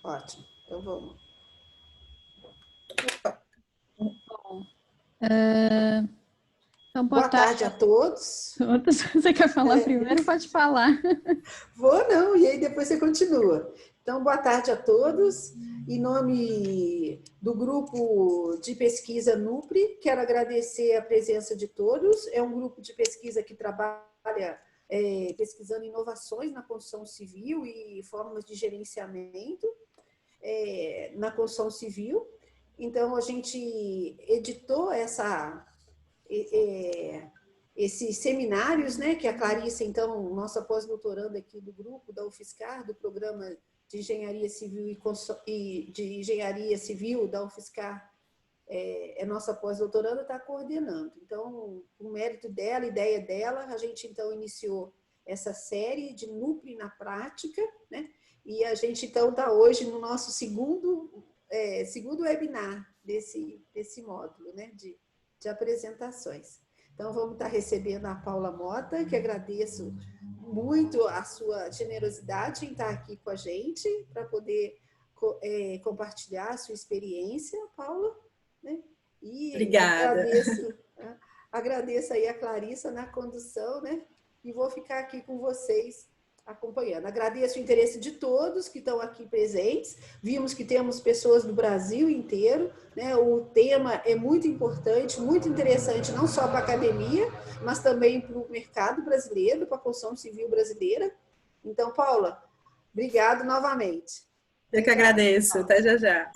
Ótimo, então vamos. Bom, então, boa tarde a todos. Você quer falar primeiro? Pode falar. Vou não, e aí depois você continua. Então, boa tarde a todos. Em nome do grupo de pesquisa NUPRI, quero agradecer a presença de todos. É um grupo de pesquisa que trabalha pesquisando inovações na construção civil e formas de gerenciamento na construção civil. Então, a gente editou esses seminários, né, que a Clarissa, então, nossa pós-doutoranda aqui do grupo da UFSCar, do programa de Engenharia Civil e de Engenharia Civil da UFSCar, nossa pós-doutoranda, está coordenando. Então, o mérito dela, a ideia dela, a gente, então, iniciou essa série de NUPRI na prática, né, e a gente, então, está hoje no nosso segundo webinar desse módulo, né, de apresentações. Então, vamos estar recebendo a Paula Mota, que agradeço muito a sua generosidade em estar aqui com a gente, para poder compartilhar a sua experiência, Paula. Né? E obrigada. Agradeço aí a Clarissa na condução, né? E vou ficar aqui com vocês acompanhando. Agradeço o interesse de todos que estão aqui presentes. Vimos que temos pessoas do Brasil inteiro, né? O tema é muito importante, muito interessante, não só para a academia, mas também para o mercado brasileiro, para a construção civil brasileira. Então, Paula, obrigado novamente. Eu que agradeço. Paula. Até já já.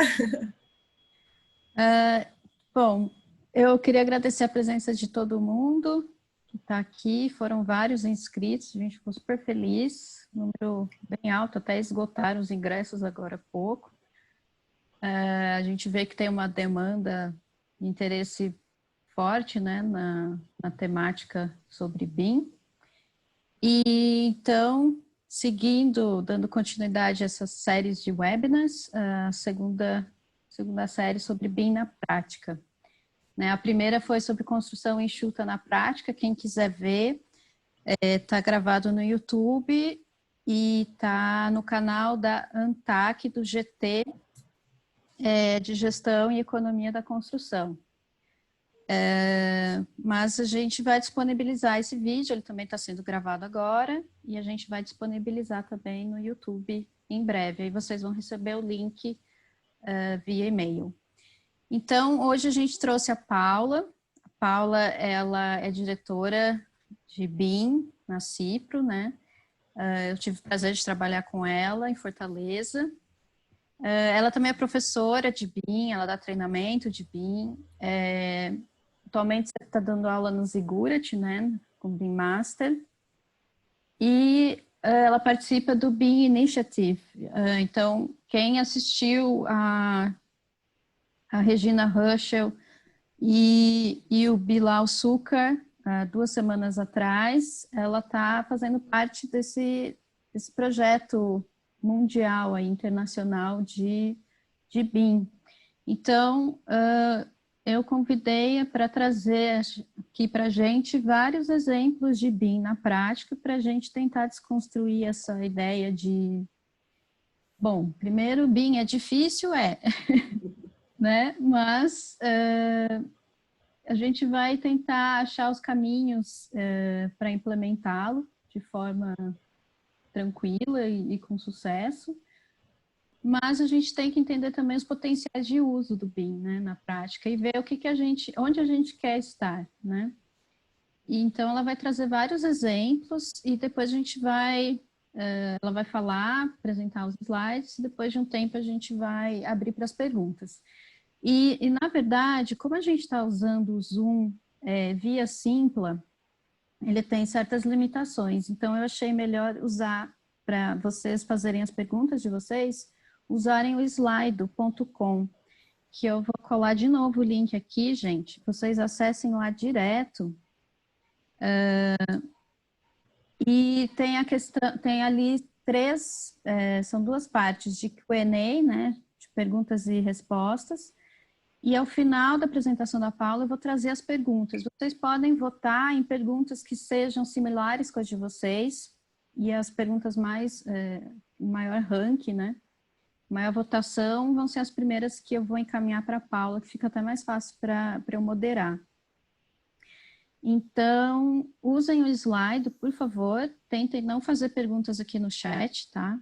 Bom, eu queria agradecer a presença de todo mundo que está aqui. Foram vários inscritos, a gente ficou super feliz, número bem alto, até esgotaram os ingressos agora há pouco. A gente vê que tem uma demanda, interesse forte, né, na temática sobre BIM. E então, seguindo, dando continuidade a essas séries de webinars, a segunda série sobre BIM na prática. A primeira foi sobre construção enxuta na prática. Quem quiser ver, está gravado no YouTube e está no canal da ANTAC, do GT, de Gestão e Economia da Construção. Mas a gente vai disponibilizar esse vídeo, ele também está sendo gravado agora, e a gente vai disponibilizar também no YouTube em breve. Aí vocês vão receber o link via e-mail. Então, hoje a gente trouxe a Paula. A Paula, ela é diretora de BIM na Cipro, né? Eu tive o prazer de trabalhar com ela em Fortaleza. Ela também é professora de BIM, ela dá treinamento de BIM. Atualmente você está dando aula no Zigurat, né? Com BIM Master. E ela participa do BIM Initiative. Então, quem assistiu a Regina Ruschel e o Bilal Sucar, 2 semanas atrás, ela está fazendo parte desse projeto mundial, internacional de BIM. Então, eu convidei para trazer aqui para a gente vários exemplos de BIM na prática, para a gente tentar desconstruir essa ideia de... Bom, primeiro, BIM é difícil, né? Mas a gente vai tentar achar os caminhos para implementá-lo de forma tranquila e com sucesso. Mas a gente tem que entender também os potenciais de uso do BIM, né, na prática, e ver onde a gente quer estar, né? E então ela vai trazer vários exemplos e depois a gente ela vai falar, apresentar os slides, e depois de um tempo a gente vai abrir para as perguntas. E na verdade, como a gente está usando o Zoom via Simpla, ele tem certas limitações, então eu achei melhor usar, para vocês fazerem as perguntas de vocês, usarem o slido.com, que eu vou colar de novo o link aqui, gente, vocês acessem lá direto, e tem ali são 2 partes de Q&A, né, de perguntas e respostas, e ao final da apresentação da Paula eu vou trazer as perguntas. Vocês podem votar em perguntas que sejam similares com as de vocês, e as perguntas maior ranking, né? maior votação vão ser as primeiras que eu vou encaminhar para a Paula, que fica até mais fácil para eu moderar. Então, usem o slide, por favor. Tentem não fazer perguntas aqui no chat, tá?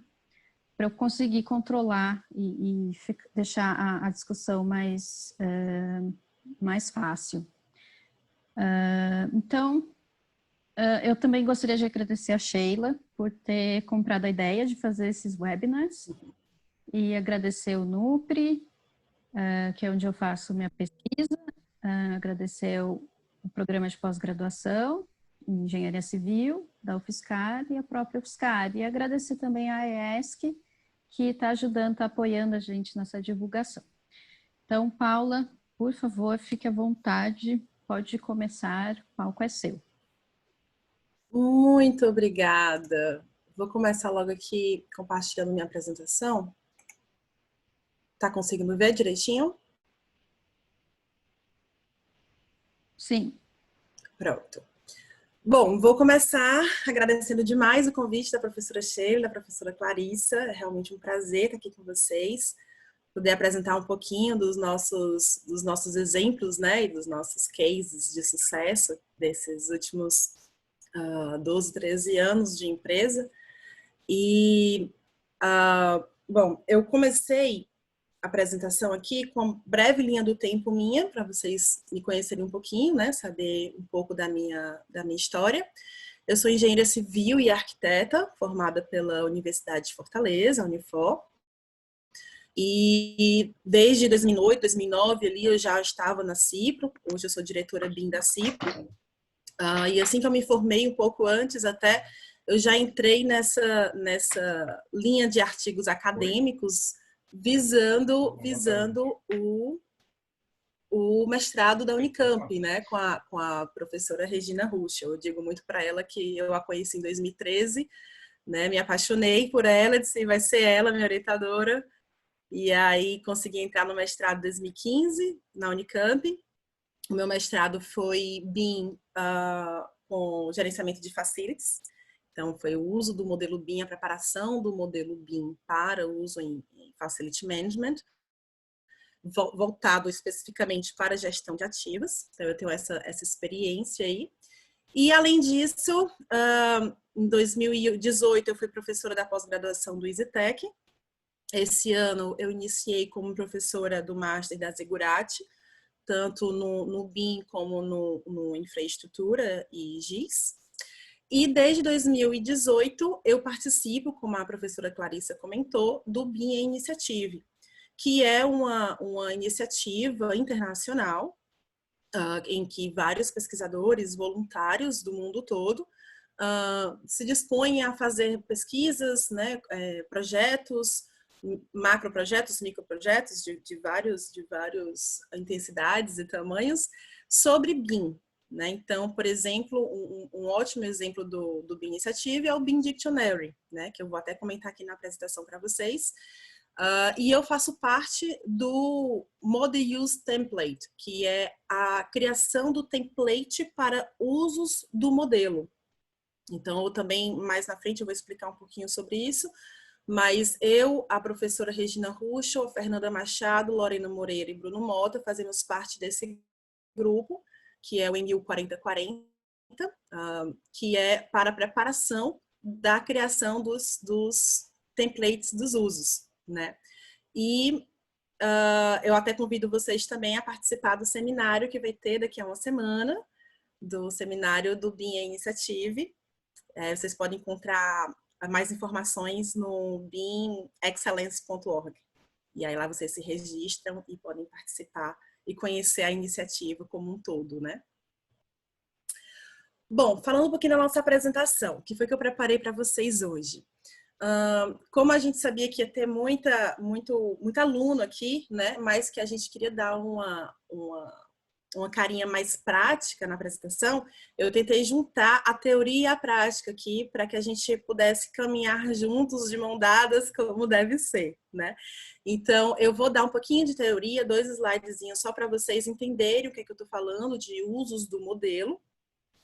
Para eu conseguir controlar e deixar a discussão mais fácil. Então, eu também gostaria de agradecer a Sheila por ter comprado a ideia de fazer esses webinars e agradecer o Nupri, que é onde eu faço minha pesquisa, agradecer o programa de pós-graduação em Engenharia Civil da UFSCar e a própria UFSCar, e agradecer também a EESC, que está ajudando, está apoiando a gente nessa divulgação. Então, Paula, por favor, fique à vontade, pode começar, o palco é seu. Muito obrigada. Vou começar logo aqui compartilhando minha apresentação. Tá conseguindo ver direitinho? Sim. Pronto. Bom, vou começar agradecendo demais o convite da professora Sheila, da professora Clarissa. É realmente um prazer estar aqui com vocês, poder apresentar um pouquinho dos nossos exemplos, né, e dos nossos cases de sucesso desses últimos 12, 13 anos de empresa. E, bom, eu comecei a apresentação aqui com uma breve linha do tempo minha, para vocês me conhecerem um pouquinho, né, saber um pouco da minha história. Eu sou engenheira civil e arquiteta, formada pela Universidade de Fortaleza, a Unifor. E desde 2008, 2009, ali eu já estava na Cipro, hoje eu sou diretora BIM da Cipro. E assim que eu me formei, um pouco antes até, eu já entrei nessa linha de artigos acadêmicos visando o mestrado da Unicamp, né, com a professora Regina Ruschel. Eu digo muito para ela que eu a conheci em 2013, né, me apaixonei por ela, disse vai ser ela, minha orientadora, e aí consegui entrar no mestrado em 2015 na Unicamp. O meu mestrado foi BIM com gerenciamento de facilities. Então, foi o uso do modelo BIM, a preparação do modelo BIM para o uso em Facility Management, voltado especificamente para a gestão de ativos. Então, eu tenho essa experiência aí. E, além disso, em 2018, eu fui professora da pós-graduação do EasyTech. Esse ano, eu iniciei como professora do Master da Zigurati, tanto no BIM como no Infraestrutura e GIS. E desde 2018 eu participo, como a professora Clarissa comentou, do BIM Initiative, que é uma iniciativa internacional em que vários pesquisadores voluntários do mundo todo se dispõem a fazer pesquisas, né, projetos, macroprojetos, microprojetos de várias intensidades e tamanhos sobre BIM. Né? Então, por exemplo, um ótimo exemplo do BIM Initiative é o BIM Dictionary, né? Que eu vou até comentar aqui na apresentação para vocês. E eu faço parte do Model Use Template, que é a criação do template para usos do modelo. Então, eu também, mais na frente, eu vou explicar um pouquinho sobre isso. Mas eu, a professora Regina Ruschel, a Fernanda Machado, Lorena Moreira e Bruno Mota fazemos parte desse grupo, que é o Enil 4040, que é para a preparação da criação dos templates dos usos, né? E eu até convido vocês também a participar do seminário que vai ter daqui a uma semana, do seminário do BIM Initiative. Vocês podem encontrar mais informações no bimexcellence.org. E aí lá vocês se registram e podem participar e conhecer a iniciativa como um todo, né? Bom, falando um pouquinho da nossa apresentação, o que foi que eu preparei para vocês hoje? Como a gente sabia que ia ter muito aluno aqui, né? Mas que a gente queria dar uma carinha mais prática na apresentação, eu tentei juntar a teoria e a prática aqui para que a gente pudesse caminhar juntos, de mão dadas, como deve ser, né? Então, eu vou dar um pouquinho de teoria, 2 slidezinhos só para vocês entenderem o que eu estou falando de usos do modelo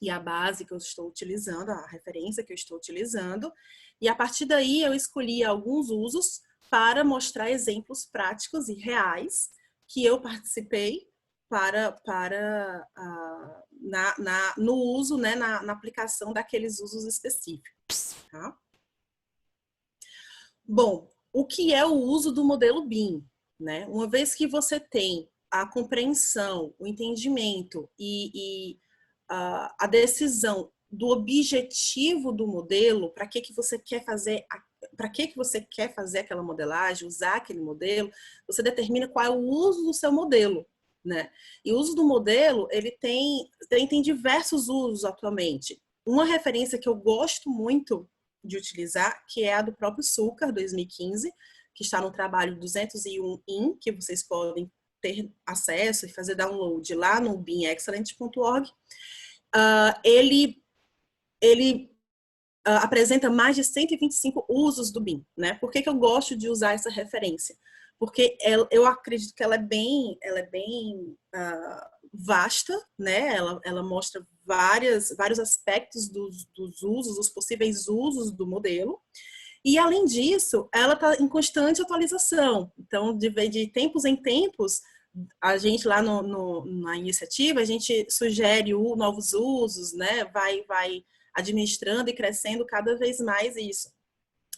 e a base que eu estou utilizando, a referência que eu estou utilizando. E a partir daí eu escolhi alguns usos para mostrar exemplos práticos e reais que eu participei no uso, né, na aplicação daqueles usos específicos. Tá? Bom, o que é o uso do modelo BIM? Né? Uma vez que você tem a compreensão, o entendimento e a decisão do objetivo do modelo, para que você quer fazer, para que você quer fazer aquela modelagem, usar aquele modelo, você determina qual é o uso do seu modelo. Né? E o uso do modelo, ele tem diversos usos atualmente. Uma referência que eu gosto muito de utilizar, que é a do próprio Sucar, 2015, que está no trabalho 201 que vocês podem ter acesso e fazer download lá no bimexcellent.org. Ele apresenta mais de 125 usos do BIM. Né? Por que eu gosto de usar essa referência? Porque eu acredito que ela é bem vasta, né? Ela mostra vários aspectos dos usos, os possíveis usos do modelo. E, além disso, ela está em constante atualização. Então, de tempos em tempos, a gente lá na iniciativa, a gente sugere novos usos, né? Vai administrando e crescendo cada vez mais isso.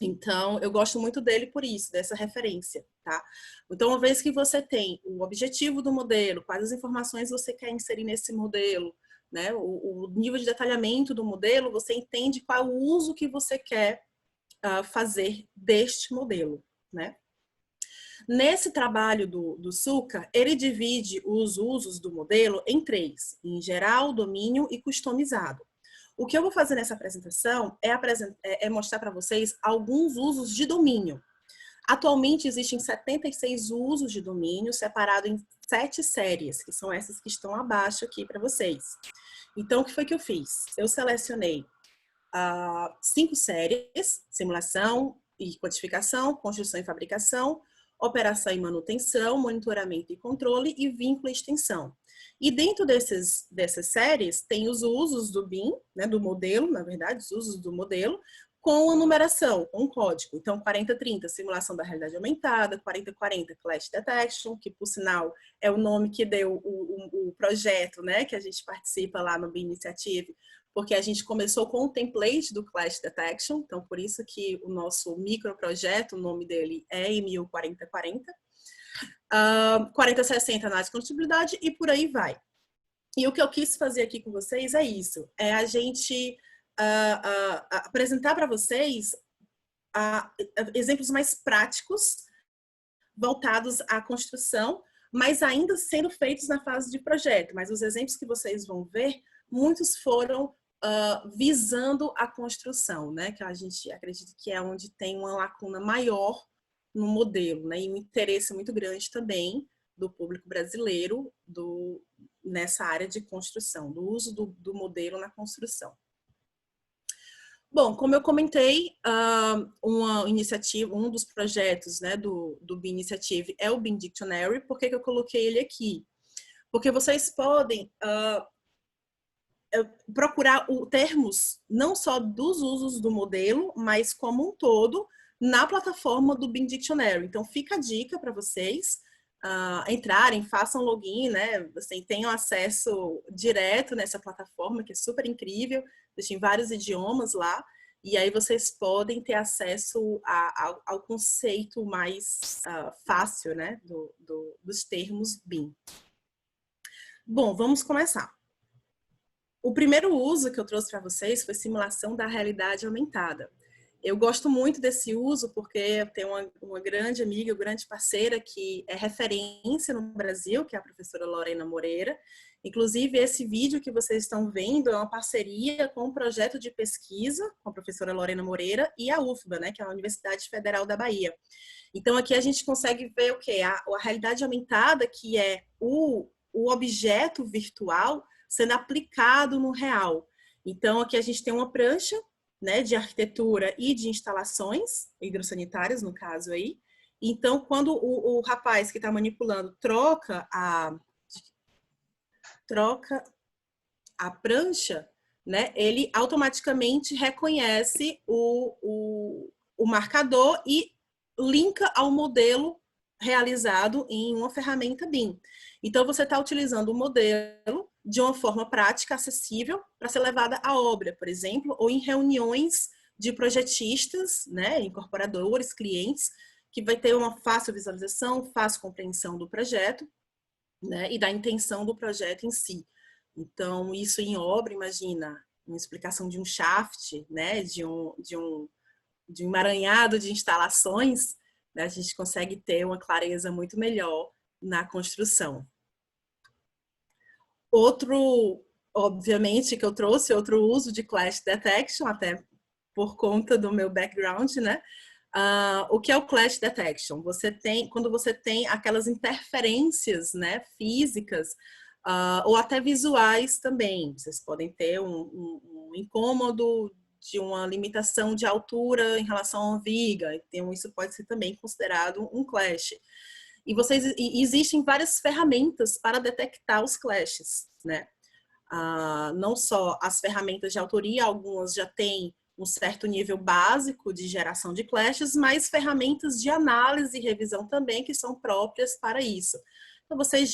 Então, eu gosto muito dele por isso, dessa referência, tá? Então, uma vez que você tem o objetivo do modelo, quais as informações você quer inserir nesse modelo, né? O nível de detalhamento do modelo, você entende qual é o uso que você quer fazer deste modelo, né? Nesse trabalho do Sucar, ele divide os usos do modelo em 3, em geral, domínio e customizado. O que eu vou fazer nessa apresentação é mostrar para vocês alguns usos de domínio. Atualmente existem 76 usos de domínio, separado em 7 séries, que são essas que estão abaixo aqui para vocês. Então, o que foi que eu fiz? Eu selecionei 5 séries: simulação e codificação, construção e fabricação, operação e manutenção, monitoramento e controle e vínculo e extensão. E dentro dessas séries tem os usos do BIM, né, do modelo, na verdade, os usos do modelo, com a numeração, com um código. Então, 4030, simulação da realidade aumentada, 4040, Clash Detection, que, por sinal, é o nome que deu o projeto, né, que a gente participa lá no BIM Initiative, porque a gente começou com o template do Clash Detection, então por isso que o nosso microprojeto, o nome dele é EMIL 4040. 4060, análise de compatibilidade e por aí vai. E o que eu quis fazer aqui com vocês é isso, é a gente apresentar para vocês exemplos mais práticos voltados à construção, mas ainda sendo feitos na fase de projeto. Mas os exemplos que vocês vão ver, muitos foram visando a construção, né? Que a gente acredita que é onde tem uma lacuna maior no modelo, né? E um interesse muito grande também do público brasileiro nessa área de construção, do uso do modelo na construção. Bom, como eu comentei, uma iniciativa, um dos projetos, né, do BIM Initiative é o BIM Dictionary. Por que eu coloquei ele aqui? Porque vocês podem procurar termos não só dos usos do modelo, mas como um todo na plataforma do BIM Dictionary. Então, fica a dica para vocês entrarem, façam login, né? Vocês tenham acesso direto nessa plataforma, que é super incrível. Existem vários idiomas lá. E aí vocês podem ter acesso ao conceito mais fácil, né? Dos termos BIM. Bom, vamos começar. O primeiro uso que eu trouxe para vocês foi simulação da realidade aumentada. Eu gosto muito desse uso porque eu tenho uma grande amiga, uma grande parceira que é referência no Brasil, que é a professora Lorena Moreira. Inclusive, esse vídeo que vocês estão vendo é uma parceria com um projeto de pesquisa com a professora Lorena Moreira e a UFBA, né, que é a Universidade Federal da Bahia. Então, aqui a gente consegue ver o quê? A realidade aumentada, que é o objeto virtual sendo aplicado no real. Então, aqui a gente tem uma prancha, né, de arquitetura e de instalações hidrossanitárias, no caso aí. Então, quando o rapaz que está manipulando troca a prancha, né, ele automaticamente reconhece o marcador e linka ao modelo realizado em uma ferramenta BIM. Então, você está utilizando o modelo de uma forma prática, acessível, para ser levada à obra, por exemplo, ou em reuniões de projetistas, né, incorporadores, clientes, que vai ter uma fácil visualização, fácil compreensão do projeto, né, e da intenção do projeto em si. Então, isso em obra, imagina, uma explicação de um shaft, né, de um emaranhado de instalações, né, a gente consegue ter uma clareza muito melhor na construção. Outro, obviamente, que eu trouxe, outro uso de Clash Detection, até por conta do meu background, né? O que é o Clash Detection? Quando você tem aquelas interferências, né, físicas, ou até visuais também. Vocês podem ter um incômodo de uma limitação de altura em relação a uma viga, então isso pode ser também considerado um clash. E existem várias ferramentas para detectar os clashes, né? Não só as ferramentas de autoria, algumas já têm um certo nível básico de geração de clashes, mas ferramentas de análise e revisão também que são próprias para isso. Então, você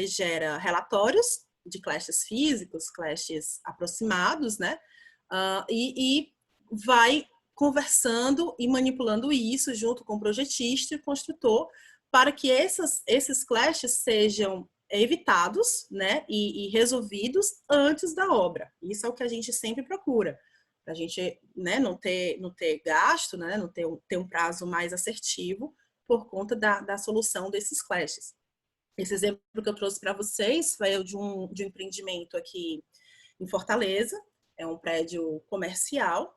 gera relatórios de clashes físicos, clashes aproximados, né? E vai conversando e manipulando isso junto com o projetista e o construtor para que esses clashes sejam evitados, né, e resolvidos antes da obra. Isso é o que a gente sempre procura. Para a gente, né, não ter gasto, né, não ter um prazo mais assertivo por conta da solução desses clashes. Esse exemplo que eu trouxe para vocês foi de um empreendimento aqui em Fortaleza, é um prédio comercial.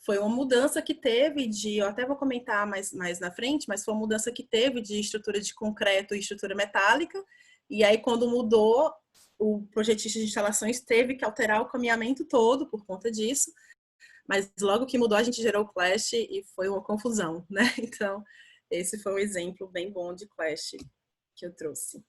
Foi uma mudança que teve eu até vou comentar mais na frente, mas foi uma mudança que teve de estrutura de concreto e estrutura metálica, e aí quando mudou, o projetista de instalações teve que alterar o caminhamento todo por conta disso, mas logo que mudou a gente gerou o clash e foi uma confusão, né? Então, esse foi um exemplo bem bom de clash que eu trouxe.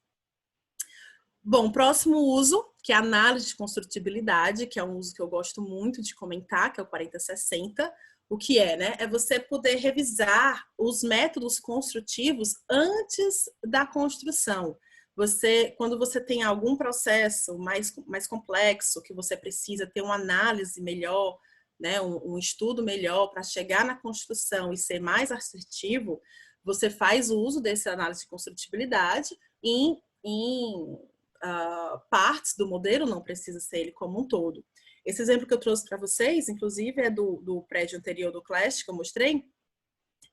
Bom, próximo uso, que é a análise de construtibilidade, que é um uso que eu gosto muito de comentar, que é o 4060. O que é, né? É você poder revisar os métodos construtivos antes da construção. Quando você tem algum processo mais complexo, que você precisa ter uma análise melhor, né? Um estudo melhor para chegar na construção e ser mais assertivo, você faz o uso dessa análise de construtibilidade em partes do modelo, não precisa ser ele como um todo. Esse exemplo que eu trouxe para vocês, inclusive, é do prédio anterior do Clash, que eu mostrei,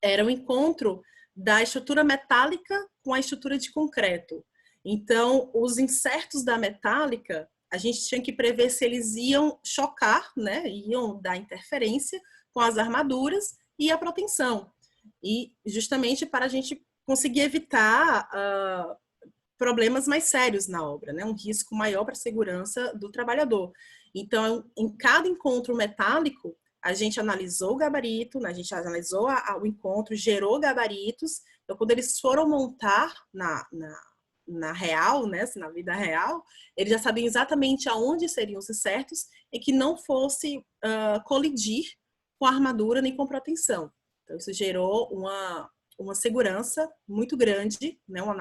era o encontro da estrutura metálica com a estrutura de concreto. Então, os insertos da metálica, a gente tinha que prever se eles iam chocar, né, iam dar interferência com as armaduras e a proteção. E justamente para a gente conseguir evitar problemas mais sérios na obra, né? Um risco maior para a segurança do trabalhador. Então, em cada encontro metálico, a gente analisou o gabarito, a gente analisou o encontro, gerou gabaritos. Então, quando eles foram montar na real, né, na vida real, eles já sabiam exatamente aonde seriam os insertos e que não fosse colidir com a armadura nem com proteção. Então, isso gerou uma segurança muito grande, né, uma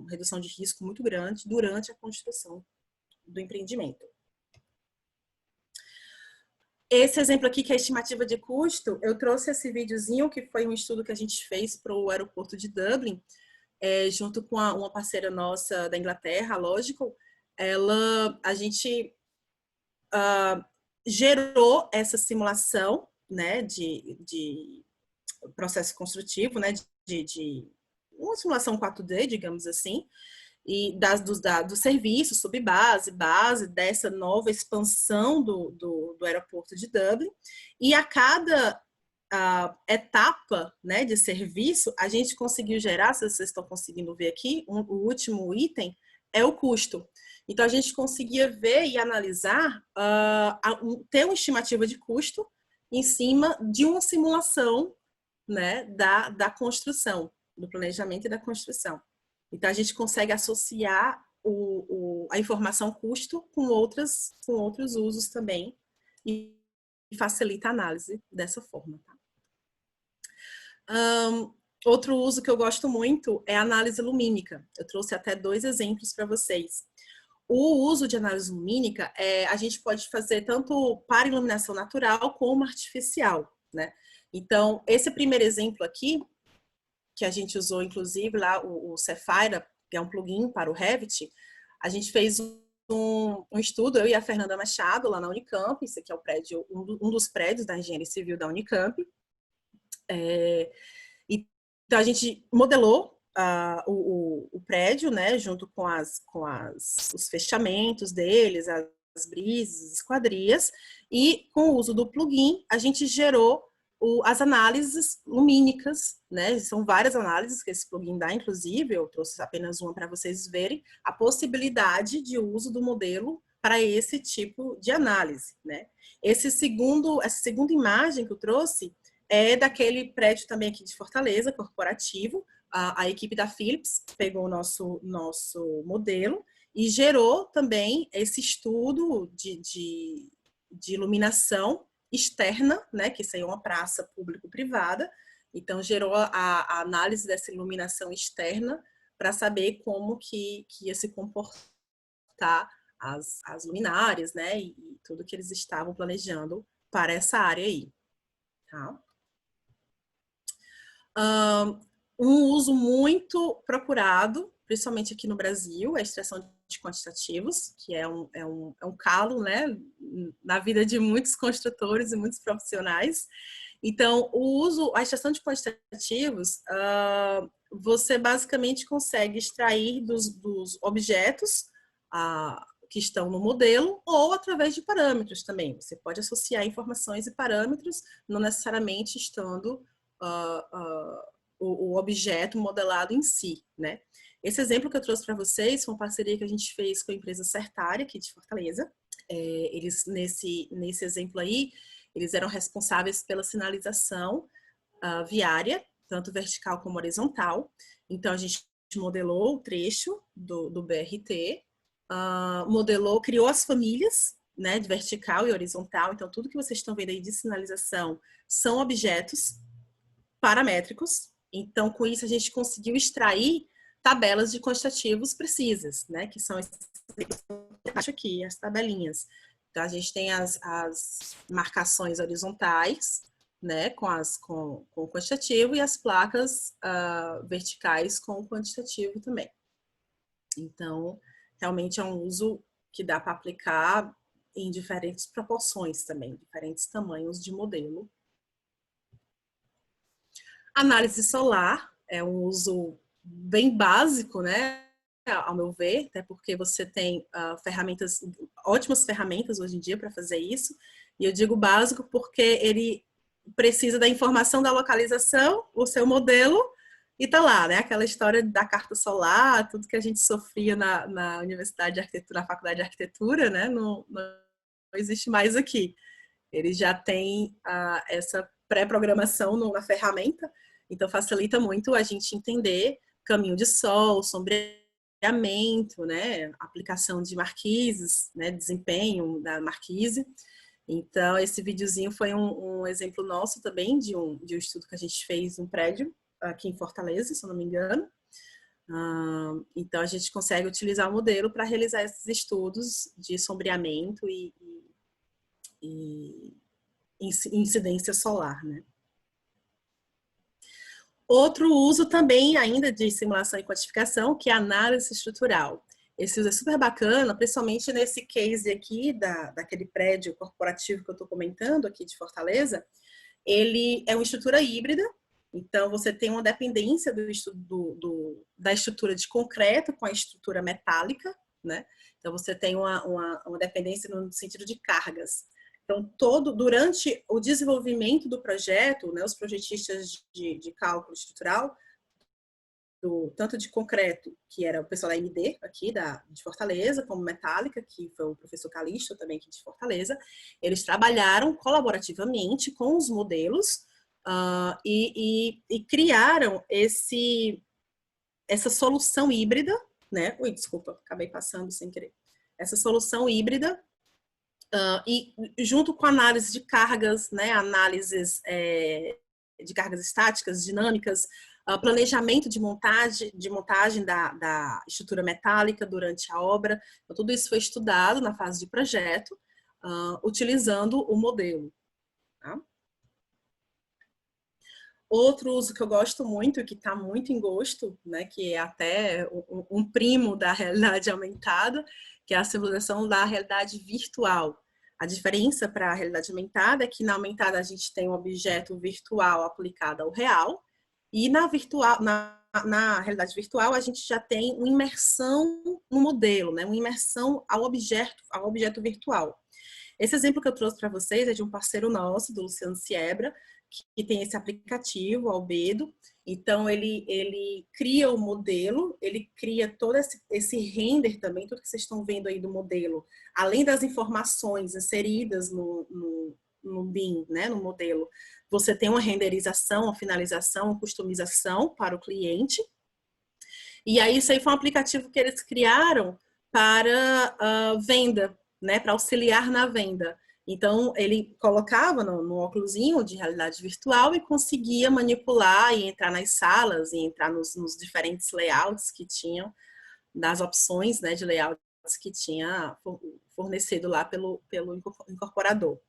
redução de risco muito grande durante a construção do empreendimento. Esse exemplo aqui, que é a estimativa de custo, eu trouxe esse videozinho, que foi um estudo que a gente fez para o aeroporto de Dublin, junto com uma parceira nossa da Inglaterra, a Logical. A gente gerou essa simulação, né, de processo construtivo, né, de uma simulação 4D, digamos assim, e do serviço, subbase, base dessa nova expansão do aeroporto de Dublin. E a cada etapa, né, de serviço, a gente conseguiu gerar, se vocês estão conseguindo ver aqui, o último item é o custo. Então, a gente conseguia ver e analisar, ter uma estimativa de custo em cima de uma simulação, né, da construção, do planejamento e da construção. Então, a gente consegue associar a informação custo com outros usos também e facilita a análise dessa forma. Tá? Outro uso que eu gosto muito é a análise lumínica. Eu trouxe até 2 exemplos para vocês. O uso de análise lumínica, a gente pode fazer tanto para iluminação natural como artificial, né? Então, esse primeiro exemplo aqui, que a gente usou, inclusive, lá, o Sapphire, que é um plugin para o Revit, a gente fez um estudo, eu e a Fernanda Machado, lá na Unicamp. Esse aqui é o prédio, um dos prédios da Engenharia Civil da Unicamp. Então, a gente modelou o prédio, né, junto com os fechamentos deles, as brises, esquadrias, e com o uso do plugin, a gente gerou as análises lumínicas, né? São várias análises que esse plugin dá, inclusive, eu trouxe apenas uma para vocês verem, a possibilidade de uso do modelo para esse tipo de análise, né? Essa segunda imagem que eu trouxe é daquele prédio também aqui de Fortaleza, corporativo. A equipe da Philips pegou o nosso modelo e gerou também esse estudo de iluminação externa, né, que isso aí é uma praça público-privada. Então, gerou a análise dessa iluminação externa para saber como que ia se comportar as luminárias, né, e tudo que eles estavam planejando para essa área aí. Tá? Um uso muito procurado, principalmente aqui no Brasil, é a extração de quantitativos, que é um calo, né, na vida de muitos construtores e muitos profissionais. Então, a extração de quantitativos, você basicamente consegue extrair dos objetos que estão no modelo ou através de parâmetros também. Você pode associar informações e parâmetros, não necessariamente estando o objeto modelado em si, né? Esse exemplo que eu trouxe para vocês foi uma parceria que a gente fez com a empresa Certare, aqui de Fortaleza. Eles, nesse exemplo aí, eles eram responsáveis pela sinalização viária, tanto vertical como horizontal. Então, a gente modelou o trecho do BRT, criou as famílias, né, de vertical e horizontal. Então, tudo que vocês estão vendo aí de sinalização são objetos paramétricos. Então, com isso, a gente conseguiu extrair tabelas de quantitativos precisas, né? Que são aqui, as tabelinhas. Então, a gente tem as marcações horizontais, né? Com o quantitativo, e as placas verticais com o quantitativo também. Então, realmente é um uso que dá para aplicar em diferentes proporções também, diferentes tamanhos de modelo. Análise solar é um uso bem básico, né, ao meu ver, até porque você tem ótimas ferramentas hoje em dia para fazer isso. E eu digo básico porque ele precisa da informação da localização, o seu modelo, e tá lá, né? Aquela história da carta solar, tudo que a gente sofria na Universidade de Arquitetura, na Faculdade de Arquitetura, né? Não existe mais aqui. Ele já tem essa pré-programação na ferramenta, então facilita muito a gente entender caminho de sol, sombreamento, né, aplicação de marquises, né, desempenho da marquise. Então, esse videozinho foi um exemplo nosso também de um estudo que a gente fez em um prédio aqui em Fortaleza, se eu não me engano. Então, a gente consegue utilizar o modelo para realizar esses estudos de sombreamento e incidência solar, né? Outro uso também ainda de simulação e quantificação, que é a análise estrutural. Esse uso é super bacana, principalmente nesse case aqui daquele prédio corporativo que eu estou comentando aqui de Fortaleza. Ele é uma estrutura híbrida, então você tem uma dependência da estrutura de concreto com a estrutura metálica, né? Então você tem uma dependência no sentido de cargas. Então, durante o desenvolvimento do projeto, né, os projetistas de cálculo estrutural, tanto de concreto, que era o pessoal da MD, aqui de Fortaleza, como metálica, que foi o professor Calixto, também aqui de Fortaleza, eles trabalharam colaborativamente com os modelos e criaram essa solução híbrida, né? Ui, desculpa, acabei passando sem querer. Essa solução híbrida, e junto com a análise de cargas, né, análises de cargas estáticas, dinâmicas, planejamento de montagem da estrutura metálica durante a obra. Então, tudo isso foi estudado na fase de projeto, utilizando o modelo. Tá? Outro uso que eu gosto muito, que está muito em gosto, né, que é até um primo da realidade aumentada, que é a simulação da realidade virtual. A diferença para a realidade aumentada é que na aumentada a gente tem um objeto virtual aplicado ao real, e na realidade virtual a gente já tem uma imersão no modelo, né, uma imersão ao objeto virtual. Esse exemplo que eu trouxe para vocês é de um parceiro nosso, do Luciano Siebra, que tem esse aplicativo, o Albedo. Então, ele cria o modelo, ele cria todo esse render também, tudo que vocês estão vendo aí do modelo, além das informações inseridas no BIM, né, no modelo. Você tem uma renderização, uma finalização, uma customização para o cliente. E aí, isso aí foi um aplicativo que eles criaram para venda, né, para auxiliar na venda. Então, ele colocava no óculosinho de realidade virtual e conseguia manipular e entrar nas salas e entrar nos diferentes layouts que tinham, das opções, né, de layouts que tinha fornecido lá pelo incorporador.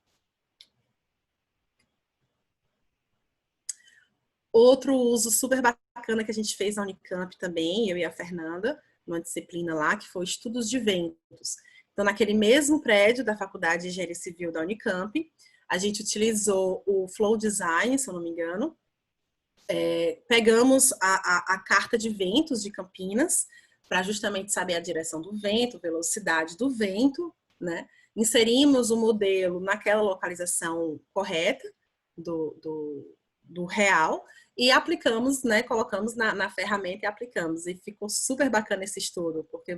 Outro uso super bacana que a gente fez na Unicamp também, eu e a Fernanda, numa disciplina lá, que foi estudos de ventos. Então, naquele mesmo prédio da Faculdade de Engenharia Civil da Unicamp, a gente utilizou o Flow Design, se eu não me engano. Pegamos a carta de ventos de Campinas, para justamente saber a direção do vento, velocidade do vento, né? Inserimos o modelo naquela localização correta do real e aplicamos, né? Colocamos na ferramenta e aplicamos. E ficou super bacana esse estudo, porque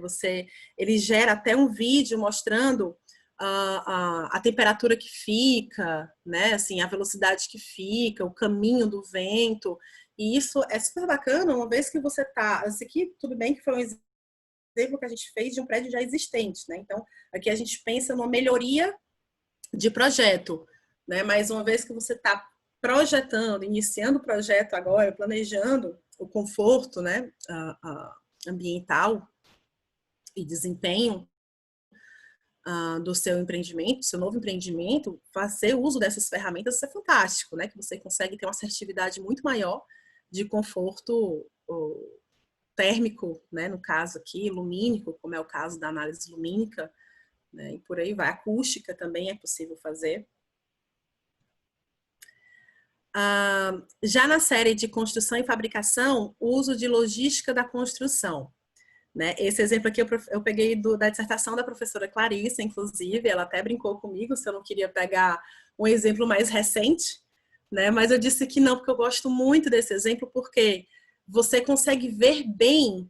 ele gera até um vídeo mostrando a temperatura que fica, né? Assim, a velocidade que fica, o caminho do vento. E isso é super bacana, uma vez que você tá... Esse aqui, tudo bem que foi um exemplo que a gente fez de um prédio já existente, né? Então, aqui a gente pensa numa melhoria de projeto, né? Mas uma vez que você está projetando, iniciando o projeto agora, planejando o conforto, né, ambiental e desempenho do seu empreendimento, seu novo empreendimento, fazer uso dessas ferramentas é fantástico, né? Que você consegue ter uma assertividade muito maior de conforto térmico, né? No caso aqui, lumínico, como é o caso da análise lumínica, né? E por aí vai. Acústica também é possível fazer. Já na série de construção e fabricação, o uso de logística da construção. Né? Esse exemplo aqui eu peguei da dissertação da professora Clarissa, inclusive, ela até brincou comigo se eu não queria pegar um exemplo mais recente, né? Mas eu disse que não, porque eu gosto muito desse exemplo, porque você consegue ver bem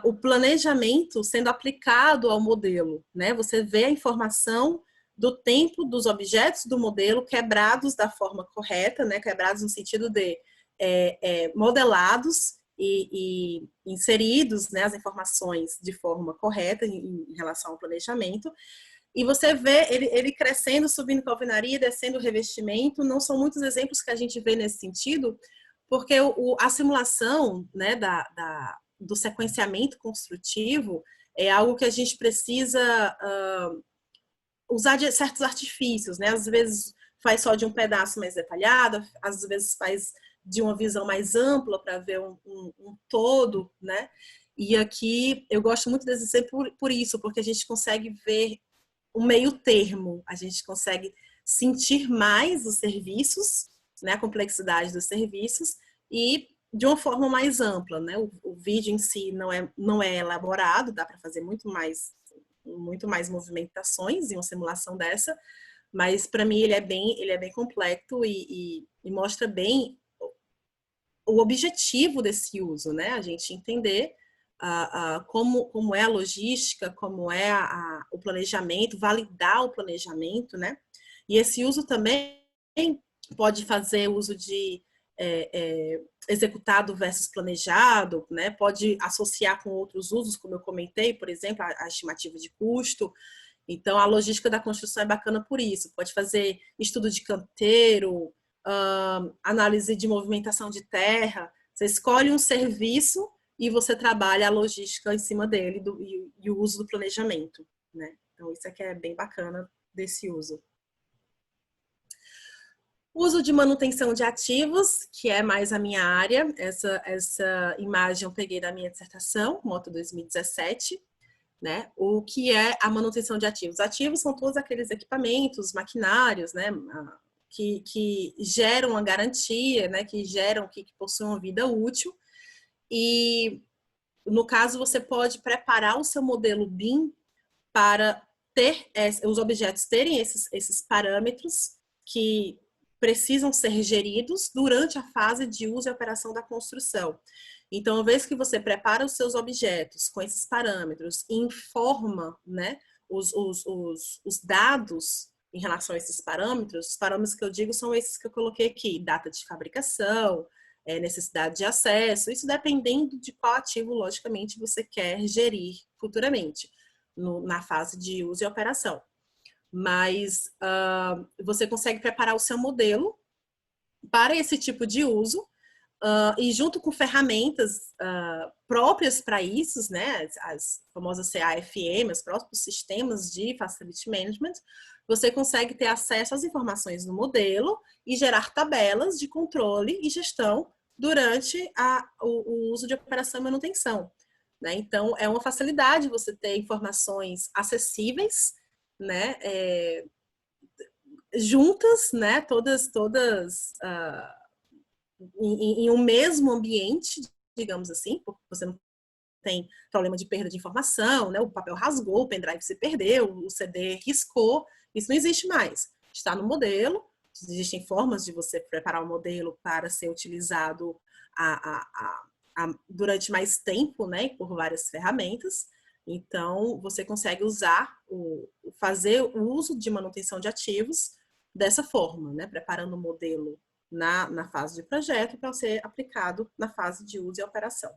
o planejamento sendo aplicado ao modelo, né? Você vê a informação do tempo dos objetos do modelo quebrados da forma correta, né? Quebrados no sentido de modelados e inseridos, né, as informações de forma correta em relação ao planejamento. E você vê ele crescendo, subindo com a alvenaria, descendo o revestimento. Não são muitos exemplos que a gente vê nesse sentido, porque a simulação, né, do sequenciamento construtivo é algo que a gente precisa usar de certos artifícios, né? Às vezes faz só de um pedaço mais detalhado, às vezes faz de uma visão mais ampla para ver um todo, né? E aqui eu gosto muito desse exemplo por isso, porque a gente consegue ver um meio termo, a gente consegue sentir mais os serviços, né? A complexidade dos serviços e de uma forma mais ampla, né? O vídeo em si não é elaborado, dá para fazer muito mais movimentações em uma simulação dessa, mas para mim ele é bem completo e mostra bem o objetivo desse uso, né? A gente entender como é a logística, como é o planejamento, validar o planejamento, né? E esse uso também pode fazer uso de executado versus planejado, né? Pode associar com outros usos, como eu comentei, por exemplo, a estimativa de custo. Então, a logística da construção é bacana por isso. Pode fazer estudo de canteiro, análise de movimentação de terra. Você escolhe um serviço e você trabalha a logística em cima dele e o uso do planejamento, né? Então, isso aqui é bem bacana desse uso. Uso de manutenção de ativos, que é mais a minha área. Essa imagem eu peguei da minha dissertação, Moto 2017, né? O que é a manutenção de ativos? Ativos são todos aqueles equipamentos, maquinários, né? Que geram a garantia, né? Que possuem uma vida útil. E, no caso, você pode preparar o seu modelo BIM para ter os objetos terem esses parâmetros que precisam ser geridos durante a fase de uso e operação da construção. Então, uma vez que você prepara os seus objetos com esses parâmetros e informa, né, os dados em relação a esses parâmetros, os parâmetros que eu digo são esses que eu coloquei aqui: data de fabricação, necessidade de acesso, isso dependendo de qual ativo, logicamente, você quer gerir futuramente, na fase de uso e operação. Mas você consegue preparar o seu modelo para esse tipo de uso e junto com ferramentas próprias para isso, né, as famosas CAFM, os próprios sistemas de Facility Management, você consegue ter acesso às informações no modelo e gerar tabelas de controle e gestão durante o uso de operação e manutenção, né? Então, é uma facilidade você ter informações acessíveis, né, juntas, né, todas em um mesmo ambiente, digamos assim, porque você não tem problema de perda de informação, né, o papel rasgou, o pendrive se perdeu, o CD riscou, isso não existe mais. Está no modelo, existem formas de você preparar o modelo para ser utilizado durante mais tempo, né, por várias ferramentas. Então, você consegue fazer o uso de manutenção de ativos dessa forma, né? Preparando o modelo na fase de projeto para ser aplicado na fase de uso e operação.